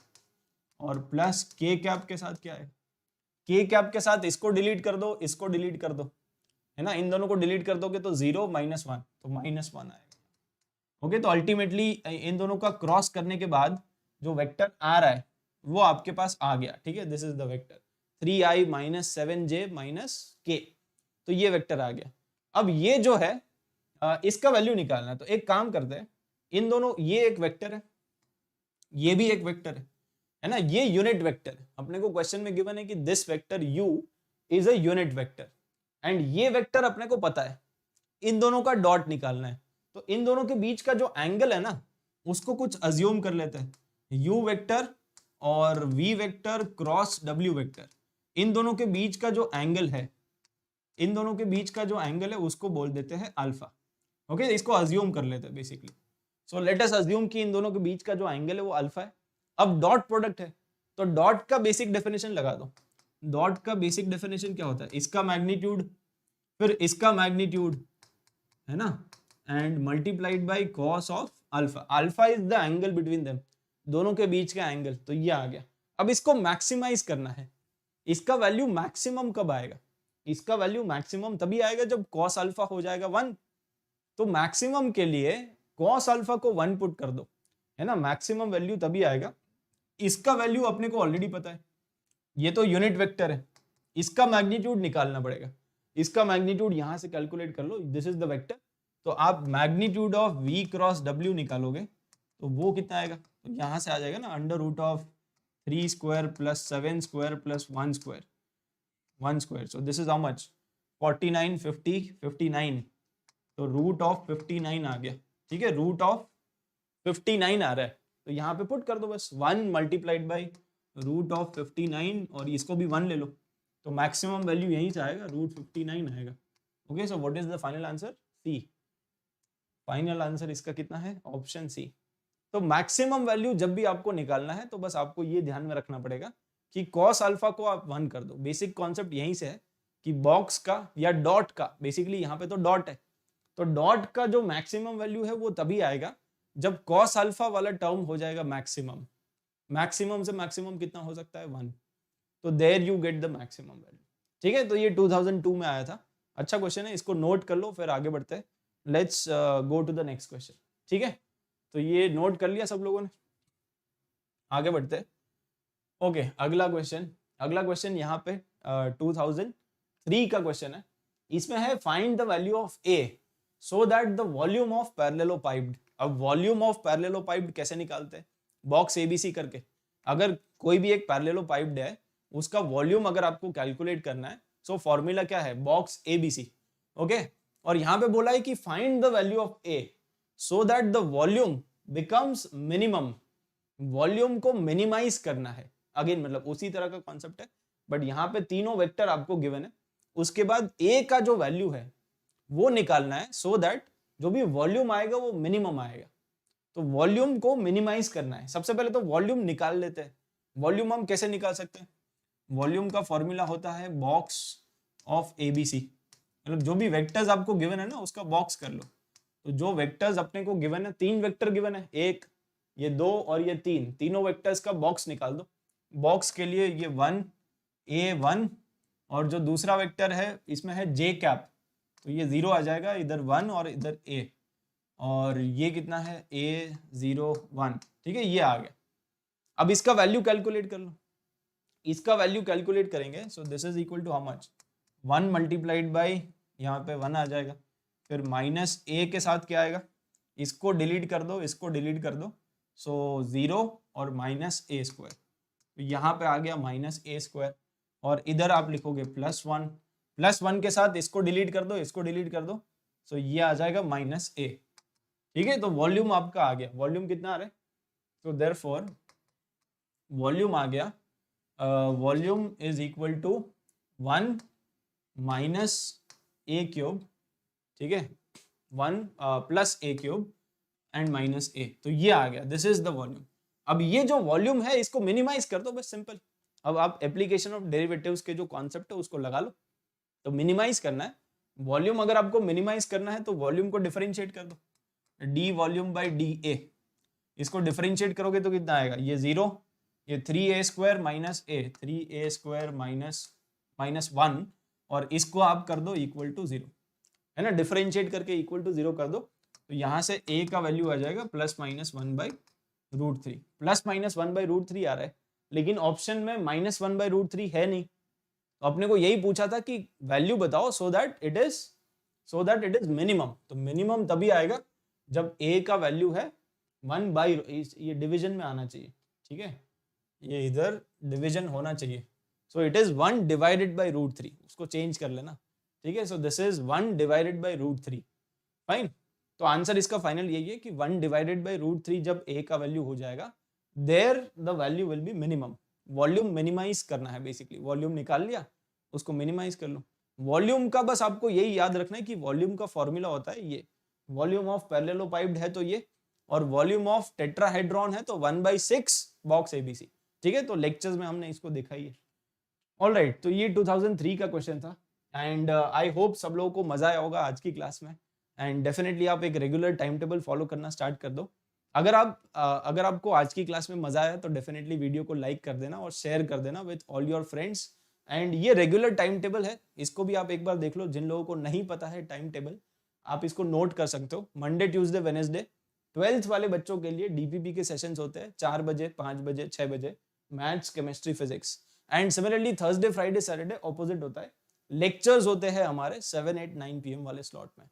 और प्लस K कैप के साथ क्या है? K कैप के साथ इसको डिलीट कर दो, इसको डिलीट कर दो, है ना। इन दोनों को डिलीट कर दोगे तो 0 -1 तो -1 आएगा, ओके। तो अल्टीमेटली इन दोनों का क्रॉस करने के बाद जो वेक्टर आ रहा है वो आपके पास आ गया, ठीक है। This is the vector 3i - 7j - k, तो ये वेक्टर आ गया। अब ये जो है इसका वैल्यू निकालना है। तो एक काम करते हैं, इन दोनों, ये एक वेक्टर है, ये भी एक वेक्टर है ना, ये यूनिट वेक्टर है। अपने को क्वेश्चन में गिवन है कि this vector U is a unit vector and ये वेक्टर अपने को पता है, इन दोनों का डॉट निकालना है। तो इन दोनों के बीच का जो एंगल है ना, उसको कुछ अज्यूम कर लेते हैं, U वेक्टर और V vector cross W vector, इन दोनों के बीच का जो एंगल है, इन दोनों के बीच का जो एंगल है उसको बोल देते हैं अल्फा, ओके। इसको अज्यूम कर लेते हैं basically. So let us assume कि इन दोनों के बीच का जो एंगल है वो अल्फा है। अब डॉट प्रोडक्ट है तो डॉट का बेसिक डेफिनेशन लगा दो। डॉट का बेसिक डेफिनेशन क्या होता है? इसका मैग्नीट्यूड फिर इसका मैग्नीट्यूड, है ना, and multiplied by cos of alpha. Alpha is the angle between them, दोनों के बीच का एंगल, तो ये आ गया। अब इसको मैक्सिमाइज करना है। इसका वैल्यू मैक्सिमम कब आएगा? इसका वैल्यू मैक्सिमम तभी आएगा जब कॉस अल्फा हो जाएगा 1। तो मैक्सिमम के लिए कॉस अल्फा को 1 पुट कर दो, है ना, मैक्सिमम वैल्यू तभी आएगा। इसका वैल्यू अपने को ऑलरेडी पता है, ये तो यूनिट वेक्टर है, इसका मैग्नीट्यूड निकालना पड़ेगा। इसका मैग्नीट्यूड यहां से कैलकुलेट कर लो, दिस इज द वेक्टर। तो आप magnitude of V cross W निकालोगे तो वो कितना आएगा? तो यहां से आ जाएगा ना, √3² + 7² + 1², 1 square. So this is how much? 49, 50, 59. तो रूट ऑफ 59 आ गया, ठीक है, रूट ऑफ 59 आ रहा है, तो यहाँ पे पुट कर दो बस 1 मल्टीप्लाइड बाई रूट ऑफ 59 और इसको भी 1 ले लो, तो मैक्सिमम वैल्यू यहीं से आएगा, रूट 59 आएगा। Okay, so what is the final answer? C. Final answer इसका कितना है? Option C. तो मैक्सिमम वैल्यू जब भी आपको निकालना है तो बस आपको ये ध्यान में रखना पड़ेगा कि कॉस अल्फा को आप 1 कर दो। बेसिक कॉन्सेप्ट यहीं से है कि बॉक्स का या डॉट का, बेसिकली यहाँ पे तो डॉट है, तो डॉट का जो मैक्सिमम वैल्यू है वो तभी आएगा जब कॉस अल्फा वाला टर्म हो जाएगा मैक्सिमम। मैक्सिमम से मैक्सिमम कितना हो सकता है? 1। तो there you get the maximum value. ठीक है, तो ये 2002 में आया था। अच्छा क्वेश्चन है, इसको नोट कर लो, फिर आगे बढ़ते हैं। Let's go to the next question. ठीक है, तो ये नोट कर लिया सब लोगों ने, आगे बढ़ते हैं। ओके, अगला क्वेश्चन यहाँ पे 2003 का क्वेश्चन है। इसमें है find the value of A so that the volume of parallelepiped. अब वॉल्यूम ऑफ पैरेललोपाइप्ड कैसे निकालते हैं? बॉक्स एबीसी करके। अगर कोई भी एक पैरेललोपाइप्ड है, उसका वॉल्यूम अगर आपको कैलकुलेट करना है, सो फॉर्मूला क्या है? Box ABC. ओके, और यहां पे बोला है कि find the value of A so that the volume becomes minimum. Volume को मिनिमाइज करना है। अगेन मतलब उसी तरह का कॉन्सेप्ट है, बट यहाँ पे तीनों वेक्टर आपको गिवन है, उसके बाद ए का जो वैल्यू है वो निकालना है सो दैट जो भी वॉल्यूम आएगा वो मिनिमम आएगा। तो वॉल्यूम को मिनिमाइज करना है। सबसे पहले तो वॉल्यूम निकाल लेते हैं। वॉल्यूम हम कैसे निकाल सकते हैं? वॉल्यूम का फॉर्मूला होता है बॉक्स ऑफ एबीसी। मतलब जो भी वेक्टर्स आपको गिवन है ना, उसका बॉक्स कर लो। तो जो वेक्टर्स अपने को गिवन है, 3 वेक्टर गिवन है, एक ये 2 और ये 3, तीनों वेक्टर्स का बॉक्स निकाल दो। बॉक्स के लिए ये 1 A1 और जो दूसरा वेक्टर है इसमें है जे कैप, तो ये 0 आ जाएगा, इधर 1 और इधर A, और ये कितना है? A01। ठीक है, ये आ गया। अब इसका वैल्यू कैलकुलेट कर लो। इसका वैल्यू कैलकुलेट करेंगे, so this is equal to how much? 1 multiplied by, यहाँ पे 1 आ जाएगा, फिर माइनस A के साथ क्या आएगा? इसको डिलीट कर दो, इसको डिलीट कर दो, सो 0 और माइनस A स्क्वायर। तो यहाँ पे आ गया माइनस A स्क्वायर, और इधर आप लिखोगे +1। +1 के साथ इसको डिलीट कर दो, इसको डिलीट कर दो, सो ये आ जाएगा माइनस A। ठीक है, तो वॉल्यूम आपका आ गया। वॉल्यूम कितना आ रहा है? तो देयरफॉर वॉल्यूम आ गया, volume is equal to 1 minus A cube. ठीक है, 1 plus A cube and minus A, तो ये आ गया, दिस इज द वॉल्यूम। अब ये जो वॉल्यूम है इसको मिनिमाइज कर दो, बस सिंपल। अब आप एप्लीकेशन ऑफ डेरिवेटिव्स के जो कॉन्सेप्ट है उसको लगा लो। तो मिनिमाइज करना है वॉल्यूम, अगर आपको मिनिमाइज करना है तो वॉल्यूम को डिफरेंशिएट कर दो, D volume by D A. इसको डिफरेंशिएट करोगे तो कितना आएगा? ये 0, ये 3A square minus A, 3A square minus 1, और इसको आप कर दो इक्वल टू 0, है ना, डिफरेंशिएट करके इक्वल टू 0 कर दो। तो यहाँ से A का वैल्यू आ जाएगा +-1/√3। +-1/√3 आ रहा है, लेकिन ऑप्शन में -1/√3 है नहीं, तो अपने को यही पूछा था कि वैल्यू बताओ so that it is minimum. तो मिनिमम तभी आएगा जब A का वैल्यू है 1/, ये डिवीजन में आना चाहिए। ठीक है, ये इधर डिवीजन होना चाहिए, सो इट इज 1/√3, उसको चेंज कर लेना। ठीक है, सो दिस इज 1/√3। फाइन, तो आंसर इसका फाइनल यही है कि 1/√3 जब A का वैल्यू हो जाएगा, there the value will be minimum. Volume minimise करना है, बेसिकली वॉल्यूम निकाल लिया, उसको मिनिमाइज कर लो। वॉल्यूम का बस आपको यही याद रखना है कि वॉल्यूम का फॉर्मूला होता है ये, वॉल्यूम ऑफ पैरेललोपाइप्ड है तो ये, और वॉल्यूम ऑफ टेट्राहेड्रॉन है तो 1/6 बॉक्स एबीसी। ठीक है, तो लेक्चर्स में हमने इसको देखा ही है। ऑलराइट, तो ये 2003 का क्वेश्चन था, एंड आई होप सब लोगों को मजा आया होगा आज की क्लास में, एंड डेफिनेटली आप एक रेगुलर टाइम टेबल फॉलो करना स्टार्ट कर दो। अगर आपको आज की क्लास में मजा आया तो डेफिनेटली वीडियो को लाइक कर देना और शेयर कर देना with all your friends. And ये रेगुलर टाइम टेबल है, इसको भी आप एक बार देख लो। जिन लोगों को नहीं पता है टाइम टेबल, आप इसको नोट कर सकते हो। मंडे, ट्यूसडे, वेडनेसडे 12th वाले बच्चों के लिए डीपीपी के सेशंस होते हैं 4 बजे, 5 बजे, 6 बजे, maths, chemistry, physics. And similarly Thursday, Friday, Saturday opposite होता है, लेक्चर्स होते हैं हमारे 7, 8, 9 PM वाले स्लॉट में।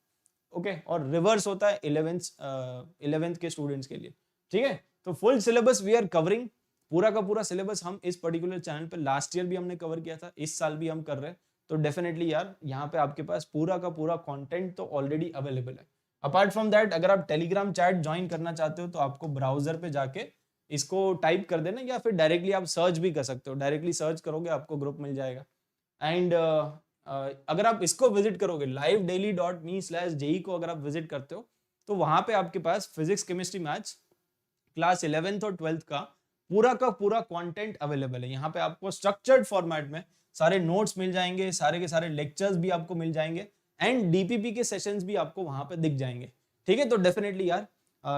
ओके, और रिवर्स होता है 11th के स्टूडेंट्स के लिए। ठीक है, तो full syllabus we are covering, पूरा का पूरा सिलेबस हम इस पर्टिकुलर चैनल पे लास्ट ईयर भी हमने कवर किया था, इस साल भी हम कर रहे हैं। तो डेफिनेटली यार यहाँ पे आपके पास पूरा का पूरा कंटेंट तो ऑलरेडी अवेलेबल है। अपार्ट फ्रॉम दैट, अगर आप टेलीग्राम चैट ज्वाइन करना चाहते हो तो आपको ब्राउजर पे जाके इसको टाइप कर देना, या फिर डायरेक्टली आप सर्च भी कर सकते हो। डायरेक्टली सर्च करोगे आपको ग्रुप मिल जाएगा। एंड अगर आप इसको विजिट करोगे livedaily.me/JEE को अगर आप विजिट करते हो तो वहां पे आपके पास physics, chemistry, maths class 11th और 12th का पूरा कंटेंट अवेलेबल है। यहाँ पे आपको स्ट्रक्चर्ड फॉर्मेट में सारे नोट्स मिल जाएंगे, सारे के सारे लेक्चर्स भी आपको मिल जाएंगे, एंड डीपीपी के सेशंस भी आपको वहां पे दिख जाएंगे। ठीक है, तो डेफिनेटली यार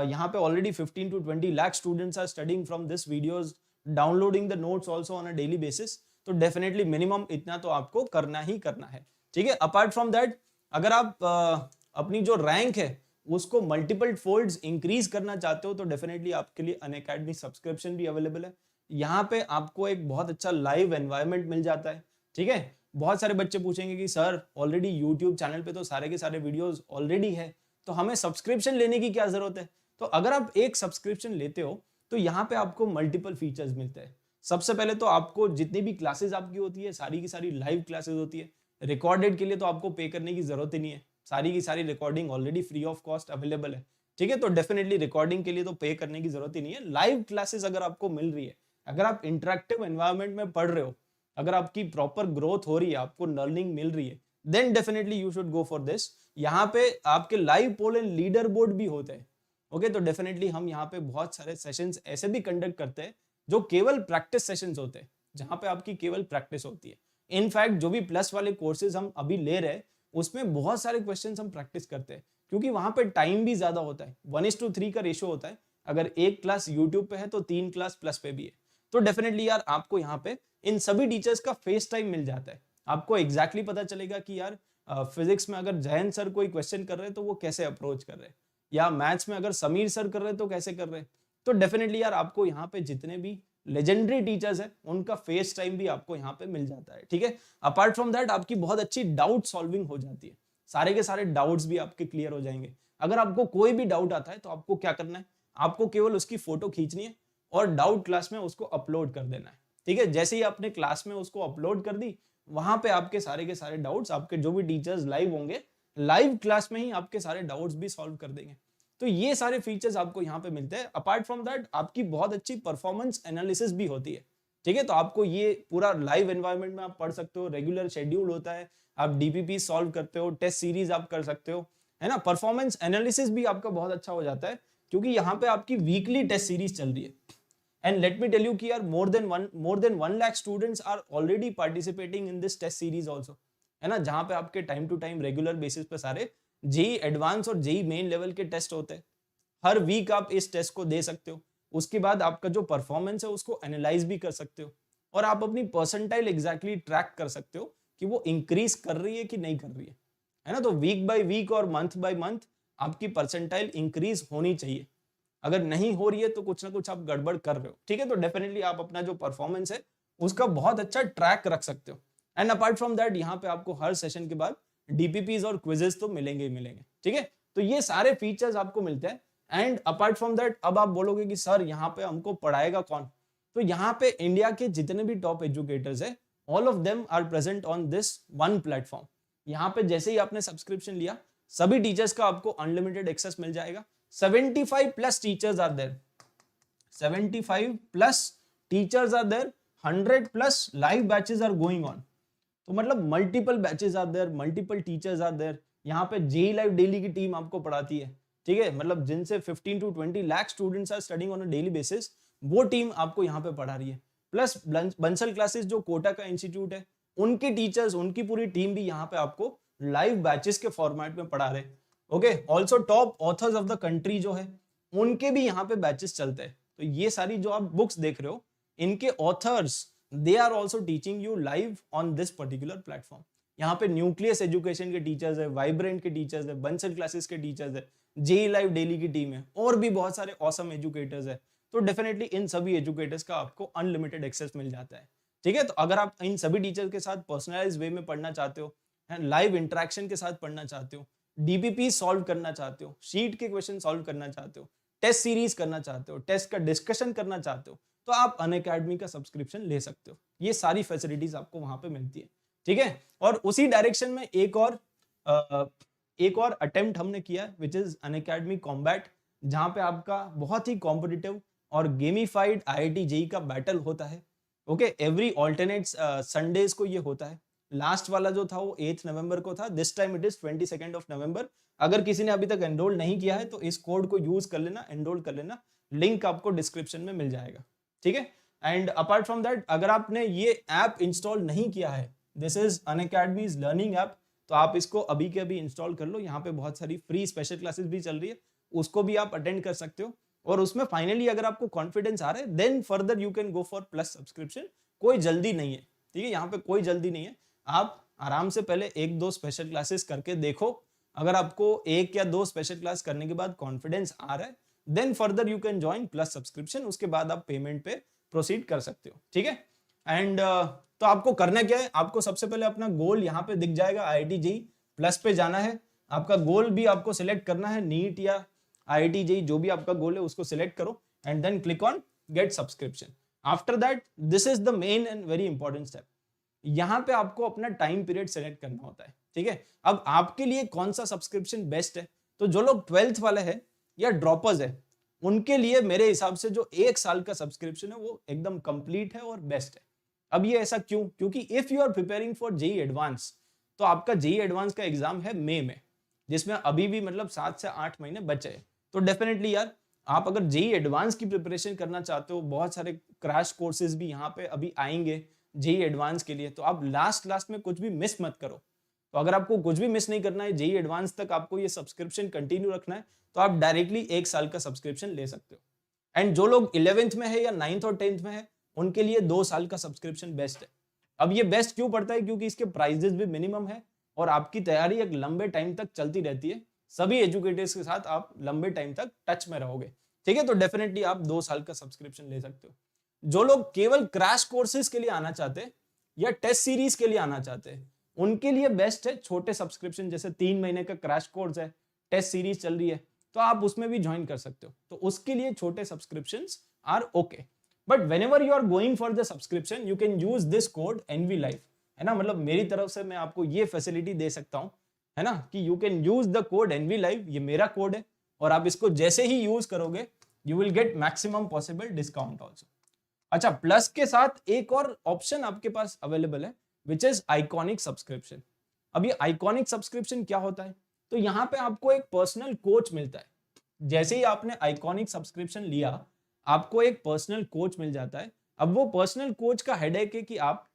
यहाँ पे already 15 to 20 lakh students are studying from this videos, downloading the notes also on a daily basis. तो डेफिनेटली मिनिमम इतना तो आपको करना ही करना है। ठीक है, अपार्ट फ्रॉम दैट, अगर आप अपनी जो रैंक है उसको मल्टीपल फोल्ड्स इंक्रीज करना चाहते हो तो डेफिनेटली आपके लिए अनअकैडमी सब्सक्रिप्शन भी अवेलेबल है। यहाँ पे आपको एक बहुत अच्छा लाइव एनवायरनमेंट मिल जाता है। ठीक है, बहुत सारे बच्चे पूछेंगे कि सर ऑलरेडी यूट्यूब चैनल पे तो सारे के सारे वीडियोस ऑलरेडी है, तो हमें सब्सक्रिप्शन लेने की क्या जरूरत है? तो अगर आप एक सब्सक्रिप्शन लेते हो तो यहाँ पे आपको मल्टीपल फीचर्स मिलते हैं। सबसे पहले तो आपको जितनी भी क्लासेस आपकी होती है सारी की सारी लाइव क्लासेस होती है। रिकॉर्डेड के लिए तो आपको पे करने की जरूरत ही नहीं है, सारी की सारी recording already free of cost available है। ठीक है, तो डेफिनेटली रिकॉर्डिंग के लिए तो पे करने की जरूरत ही नहीं है। लाइव क्लासेस अगर आपको मिल रही है, अगर आप इंटरेक्टिव एनवायरनमेंट में पढ़ रहे हो, अगर आपकी प्रॉपर ग्रोथ हो रही है, आपको लर्निंग मिल रही है, then definitely you should go for this. यहाँ पे आपके live poll and leader board भी होते हैं। ओके, तो डेफिनेटली हम यहाँ पे बहुत सारे सेशंस ऐसे भी कंडक्ट करते हैं जो केवल प्रैक्टिस सेशंस होते हैं, जहां पे आपकी केवल प्रैक्टिस होती है। इनफैक्ट जो भी प्लस वाले कोर्सेज हम अभी ले रहे हैं उसमें बहुत सारे क्वेश्चंस हम प्रैक्टिस करते हैं, क्योंकि वहां पे टाइम भी ज्यादा होता है। 1:3 का रेशियो होता है। अगर एक क्लास यूट्यूब पे है तो 3 क्लास प्लस पे भी है। तो डेफिनेटली यार आपको यहाँ पे इन सभी टीचर्स का फेस टाइम मिल जाता है। आपको एग्जैक्टली पता चलेगा कि यार फिजिक्स में अगर जयंत सर कोई क्वेश्चन कर रहे हैं तो वो कैसे अप्रोच कर रहे हैं, या मैथ्स में अगर समीर सर कर रहे हैं तो कैसे कर रहे हैं। तो डेफिनेटली यार आपको यहाँ पे जितने भी लेजेंडरी टीचर्स हैं उनका फेस टाइम भी आपको यहाँ पे मिल जाता है। ठीक है, अपार्ट फ्रॉम दैट आपकी बहुत अच्छी डाउट सॉल्विंग हो जाती है। सारे के सारे डाउट्स भी आपके क्लियर हो जाएंगे। अगर आपको कोई भी डाउट आता है तो आपको क्या करना है, आपको केवल उसकी फोटो खींचनी है और डाउट क्लास में उसको अपलोड कर देना है। ठीक है, जैसे ही आपने क्लास में उसको अपलोड कर दी, वहां पे आपके सारे के सारे डाउट्स, आपके जो भी टीचर्स लाइव होंगे, लाइव क्लास में ही आपके सारे डाउट्स भी सॉल्व कर देंगे। तो ये सारे फीचर्स आपको यहाँ पे मिलते हैं। अपार्ट फ्रॉम दैट आपकी बहुत अच्छी परफॉर्मेंस एनालिसिस भी होती है। ठीक है, तो आपको ये पूरा लाइव एनवायरनमेंट में आप पढ़ सकते हो, रेगुलर शेड्यूल होता है, आप डीपीपी सॉल्व करते हो, टेस्ट सीरीज आप कर सकते हो, है ना। परफॉर्मेंस एनालिसिस भी आपका बहुत अच्छा हो जाता है, क्योंकि यहाँ पे आपकी वीकली टेस्ट सीरीज चल रही है। And let me tell you कि यार more than 1 lakh students are already participating in this test series also, है ना, जहां पे आपके time to time regular basis पे सारे जेई एडवांस और जेई मेन लेवल के टेस्ट होते हैं। हर वीक आप इस टेस्ट को दे सकते हो, उसके बाद आपका जो परफॉर्मेंस है उसको एनालाइज भी कर सकते हो, और आप अपनी परसेंटाइल एग्जैक्टली ट्रैक कर सकते हो कि वो इंक्रीज कर रही है कि नहीं कर रही है ना। तो वीक बाय वीक और मंथ बाय मंथ आपकी परसेंटाइल इंक्रीज होनी चाहिए। अगर नहीं हो रही है तो कुछ ना कुछ आप गड़बड़ कर रहे हो। ठीक है, तो डेफिनेटली आप अपना जो परफॉर्मेंस है उसका बहुत अच्छा ट्रैक रख सकते हो। एंड अपार्ट फ्रॉम दैट यहाँ पे आपको हर सेशन के बाद डीपीपीज और क्विजेस तो मिलेंगे ही मिलेंगे। ठीक है, तो ये सारे फीचर्स आपको मिलते हैं। एंड अपार्ट फ्रॉम दैट अब आप बोलोगे कि सर यहाँ पे हमको पढ़ाएगा कौन? तो यहाँ पे इंडिया के जितने भी टॉप एजुकेटर्स है, all of them are present on this one platform. यहाँ पे जैसे ही आपने सब्सक्रिप्शन लिया, सभी टीचर्स का आपको अनलिमिटेड एक्सेस मिल जाएगा। 75 plus teachers are there, 75 plus teachers are there, 100 plus live batches are going on। तो मतलब multiple batches are there, multiple teachers are there. यहाँ पे जेई लाइव डेली की टीम आपको पढ़ाती है। ठीक है, मतलब जिनसे 15 to 20 lakh students are studying on a daily basis, वो टीम आपको यहाँ पे पढ़ा रही है। प्लस बंसल क्लासेस जो कोटा का इंस्टीट्यूट है, उनके टीचर्स, उनकी पूरी टीम भी यहाँ पे आपको लाइव बैचेस के फॉर्मेट में पढ़ा रहे हैं। Okay, also top authors of the country जो है उनके भी यहाँ पे बैचेस चलते हैं। तो ये सारी जो आप बुक्स देख रहे हो, इनके authors they are also teaching you live on this particular platform. यहाँ पे न्यूक्लियस एजुकेशन के टीचर्स है, वाइब्रेंट के टीचर्स है, बंसल क्लासेस के टीचर्स है, जेई लाइव डेली की टीम है, और भी बहुत सारे ऑसम एजुकेटर्स है। तो डेफिनेटली इन सभी एजुकेटर्स का आपको अनलिमिटेड एक्सेस मिल जाता है। ठीक है, तो अगर आप इन सभी टीचर्स के साथ पर्सनलाइज वे में पढ़ना चाहते हो, लाइव इंटरेक्शन के साथ पढ़ना चाहते हो, डीपीपी सॉल्व करना चाहते हो, शीट के क्वेश्चन सॉल्व करना चाहते हो, टेस्ट सीरीज करना चाहते हो, टेस्ट का डिस्कशन करना चाहते हो, तो आप अनअकैडमी का सब्सक्रिप्शन ले सकते हो। ये सारी फैसिलिटीज आपको वहां पे मिलती है, ठीक है। और उसी डायरेक्शन में एक और अटेम्प्ट हमने किया विच इज अनअकैडमी कॉम्बैट, जहां पे आपका बहुत ही कॉम्पिटिटिव और गेमिफाइड IIT जेई का बैटल होता है। ओके, एवरी ऑल्टरनेट संडेज को ये होता है। लास्ट वाला जो था वो 8 नवंबर को था, दिस टाइम इट इज 22 नवंबर। अगर किसी ने अभी तक एनरोल नहीं किया है तो इस कोड को यूज कर लेना, एनरोल कर लेना, लिंक आपको डिस्क्रिप्शन में मिल जाएगा, ठीक है। एंड अपार्ट फ्रॉम दैट, अगर आपने ये ऐप इंस्टॉल नहीं किया है, this is Unacademy's learning app, तो आप इसको अभी के अभी इंस्टॉल कर लो। यहाँ पे बहुत सारी फ्री स्पेशल क्लासेस भी चल रही है, उसको भी आप अटेंड कर सकते हो। और उसमें फाइनली अगर आपको कॉन्फिडेंस आ रहा है, then further you can go for plus subscription. कोई जल्दी नहीं है, ठीक है, यहाँ पे कोई जल्दी नहीं है। आप आराम से पहले 1-2 स्पेशल क्लासेस करके देखो। अगर आपको 1 या 2 स्पेशल क्लास करने के बाद कॉन्फिडेंस आ रहा है, then further you can join plus subscription. उसके बाद आप पेमेंट पे प्रोसीड कर सकते हो, ठीक है। एंड तो आपको करना क्या है, आपको सबसे पहले अपना गोल यहाँ पे दिख जाएगा, IIT जेई प्लस पे जाना है। आपका गोल भी आपको सिलेक्ट करना है, नीट या IIT जेई, जो भी आपका गोल है उसको सिलेक्ट करो and then click on get subscription. After that, this is the main and very important step. यहाँ पे आपको अपना टाइम पीरियड सेलेक्ट करना होता है, ठीक है। अब आपके लिए कौन सा सब्सक्रिप्शन बेस्ट है, तो जो लोग 12th वाले हैं या ड्रॉपर्स है, उनके लिए मेरे हिसाब से जो 1 साल का सब्सक्रिप्शन है वो एकदम कंप्लीट है और बेस्ट है। अब ये ऐसा क्यों, क्योंकि if you are preparing for JEE advanced, तो आपका जेई एडवांस का एग्जाम है मई में, जिसमें अभी भी मतलब 7 से 8 महीने बचे हैं। तो डेफिनेटली यार, आप अगर जेई एडवांस की प्रिपरेशन करना चाहते हो, बहुत सारे क्रैश कोर्सेज भी यहाँ पे अभी आएंगे जेई एडवांस के लिए, तो आप लास्ट में कुछ भी मिस मत करो। तो अगर आपको कुछ भी मिस नहीं करना है, जेई एडवांस तक आपको ये सब्सक्रिप्शन कंटिन्यू रखना है, तो आप डायरेक्टली 1 साल का सब्सक्रिप्शन ले सकते हो। एंड जो लोग 11th में है या 9th और 10th में है, उनके लिए 2 साल का सब्सक्रिप्शन बेस्ट है। अब ये बेस्ट क्यों पड़ता है, क्योंकि इसके प्राइजेस भी मिनिमम है और आपकी तैयारी एक लंबे टाइम तक चलती रहती है। सभी एजुकेटर्स के साथ आप लंबे टाइम तक टच में रहोगे, ठीक है। तो डेफिनेटली आप 2 साल का सब्सक्रिप्शन ले सकते हो। जो लोग केवल क्रैश कोर्सेज के लिए आना चाहते हैं या टेस्ट सीरीज के लिए आना चाहते हैं, उनके लिए बेस्ट है छोटे सब्सक्रिप्शन, जैसे 3 महीने का क्रैश कोर्स है, टेस्ट सीरीज चल रही है, तो आप उसमें भी ज्वाइन कर सकते हो। तो उसके लिए छोटे subscriptions are okay. But whenever you are going for the subscription, you can use this code NV Life, है ना। मतलब मेरी तरफ से मैं आपको ये फैसिलिटी दे सकता हूं, है ना, कि you can use the code NV Life। ये मेरा कोड है और आप इसको जैसे ही यूज करोगे, you will get maximum possible discount also। अच्छा, प्लस के साथ एक और ऑप्शन आपके पास अवेलेबल है, विच इज आइकॉनिक सब्सक्रिप्शन। अब ये आइकॉनिक सब्सक्रिप्शन क्या होता है, तो यहाँ पे आपको एक पर्सनल कोच मिलता है। जैसे ही आपने आइकॉनिक सब्सक्रिप्शन लिया, आपको एक पर्सनल कोच मिल जाता है। अब वो पर्सनल कोच का हेडेक है कि आप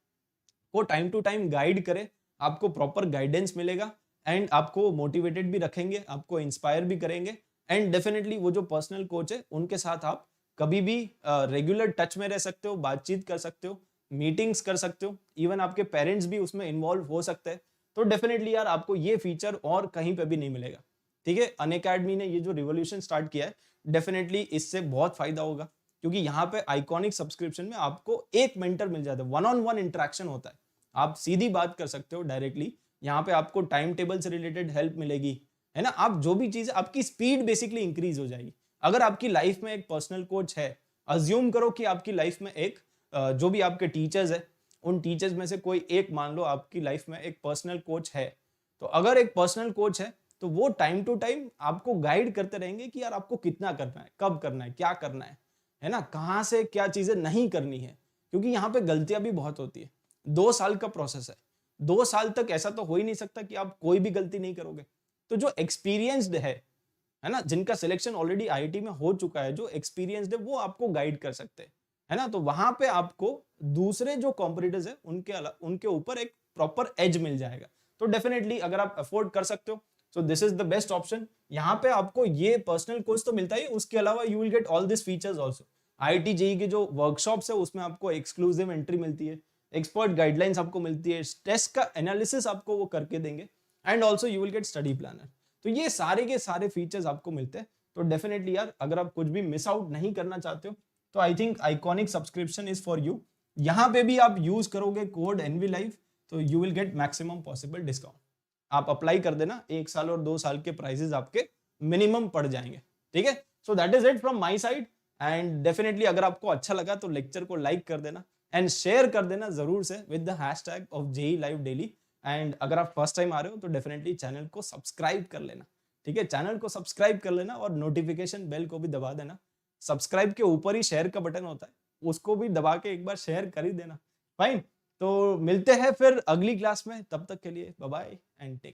को टाइम टू टाइम गाइड करे, आपको प्रॉपर गाइडेंस मिलेगा एंड आपको मोटिवेटेड भी रखेंगे, आपको इंस्पायर भी करेंगे। एंड डेफिनेटली वो जो पर्सनल कोच है, उनके साथ आप कभी भी रेगुलर टच में रह सकते हो, बातचीत कर सकते हो, मीटिंग्स कर सकते हो, इवन आपके पेरेंट्स भी उसमें इन्वॉल्व हो सकते हैं। तो डेफिनेटली यार, आपको ये फीचर और कहीं पे भी नहीं मिलेगा, ठीक है। अनअकैडमी ने ये जो रिवॉल्यूशन स्टार्ट किया है, डेफिनेटली इससे बहुत फायदा होगा, क्योंकि यहाँ पे आइकॉनिक सब्सक्रिप्शन में आपको एक मेंटर मिल जाता है, 1-on-1 इंटरेक्शन होता है, आप सीधी बात कर सकते हो डायरेक्टली। यहाँ पे आपको टाइम टेबल से रिलेटेड हेल्प मिलेगी, है ना। आप जो भी चीज, आपकी स्पीड बेसिकली इंक्रीज हो जाएगी। अगर आपकी लाइफ में एक पर्सनल कोच है, अज्यूम करो कि आपकी लाइफ में एक जो भी आपके टीचर्स है, उन टीचर्स में से कोई एक, मान लो आपकी लाइफ में एक पर्सनल कोच है, तो अगर एक पर्सनल कोच है, तो वो टाइम टू टाइम आपको गाइड करते रहेंगे कि यार आपको कितना करना है, कब करना है, क्या करना है ना, कहाँ से क्या चीजें नहीं करनी है, क्योंकि यहाँ पे गलतियां भी बहुत होती है। 2 साल का प्रोसेस है, 2 साल तक ऐसा तो हो ही नहीं सकता कि आप कोई भी गलती नहीं करोगे। तो जो एक्सपीरियंस्ड है ना, जिनका सिलेक्शन ऑलरेडी आईआईटी में हो चुका है, जो एक्सपीरियंस्ड है, वो आपको गाइड कर सकते हैं, है ना। तो वहां पे आपको दूसरे जो कॉम्पिटिटर्स है उनके ऊपर एक प्रॉपर एज मिल जाएगा। तो डेफिनेटली अगर आप अफोर्ड कर सकते हो, सो this is the best option. यहाँ पे आपको ये पर्सनल कोच तो मिलता ही, उसके अलावा you will get all this features also. IIT JEE के जो वर्कशॉप्स है, उसमें आपको एक्सक्लूसिव एंट्री मिलती है, एक्सपर्ट गाइडलाइंस आपको मिलती है, टेस्ट का एनालिसिस आपको वो करके देंगे, and also you will get study planner. तो ये सारे के सारे फीचर्स आपको मिलते हैं। तो डेफिनेटली यार, अगर आप कुछ भी मिस आउट नहीं करना चाहते हो, तो I think iconic subscription is for you. यहाँ पे भी आप यूज करोगे कोड एनवी लाइफ, तो you will get maximum possible discount. आप अप्लाई कर देना, 1 साल और 2 साल के प्राइसेस आपके मिनिमम पड़ जाएंगे, ठीक है। So that is it from my side, and definitely अगर आपको अच्छा लगा तो लेक्चर को लाइक कर देना एंड शेयर कर देना जरूर से with the hashtag of JEE live daily. And अगर आप फर्स्ट टाइम आ रहे हो तो डेफिनेटली चैनल को सब्सक्राइब कर लेना, ठीक है, चैनल को सब्सक्राइब कर लेना और नोटिफिकेशन बेल को भी दबा देना। सब्सक्राइब के ऊपर ही शेयर का बटन होता है, उसको भी दबा के एक बार शेयर कर ही देना। फाइन, तो मिलते हैं फिर अगली क्लास में, तब तक के लिए बाय बाय एंड टेक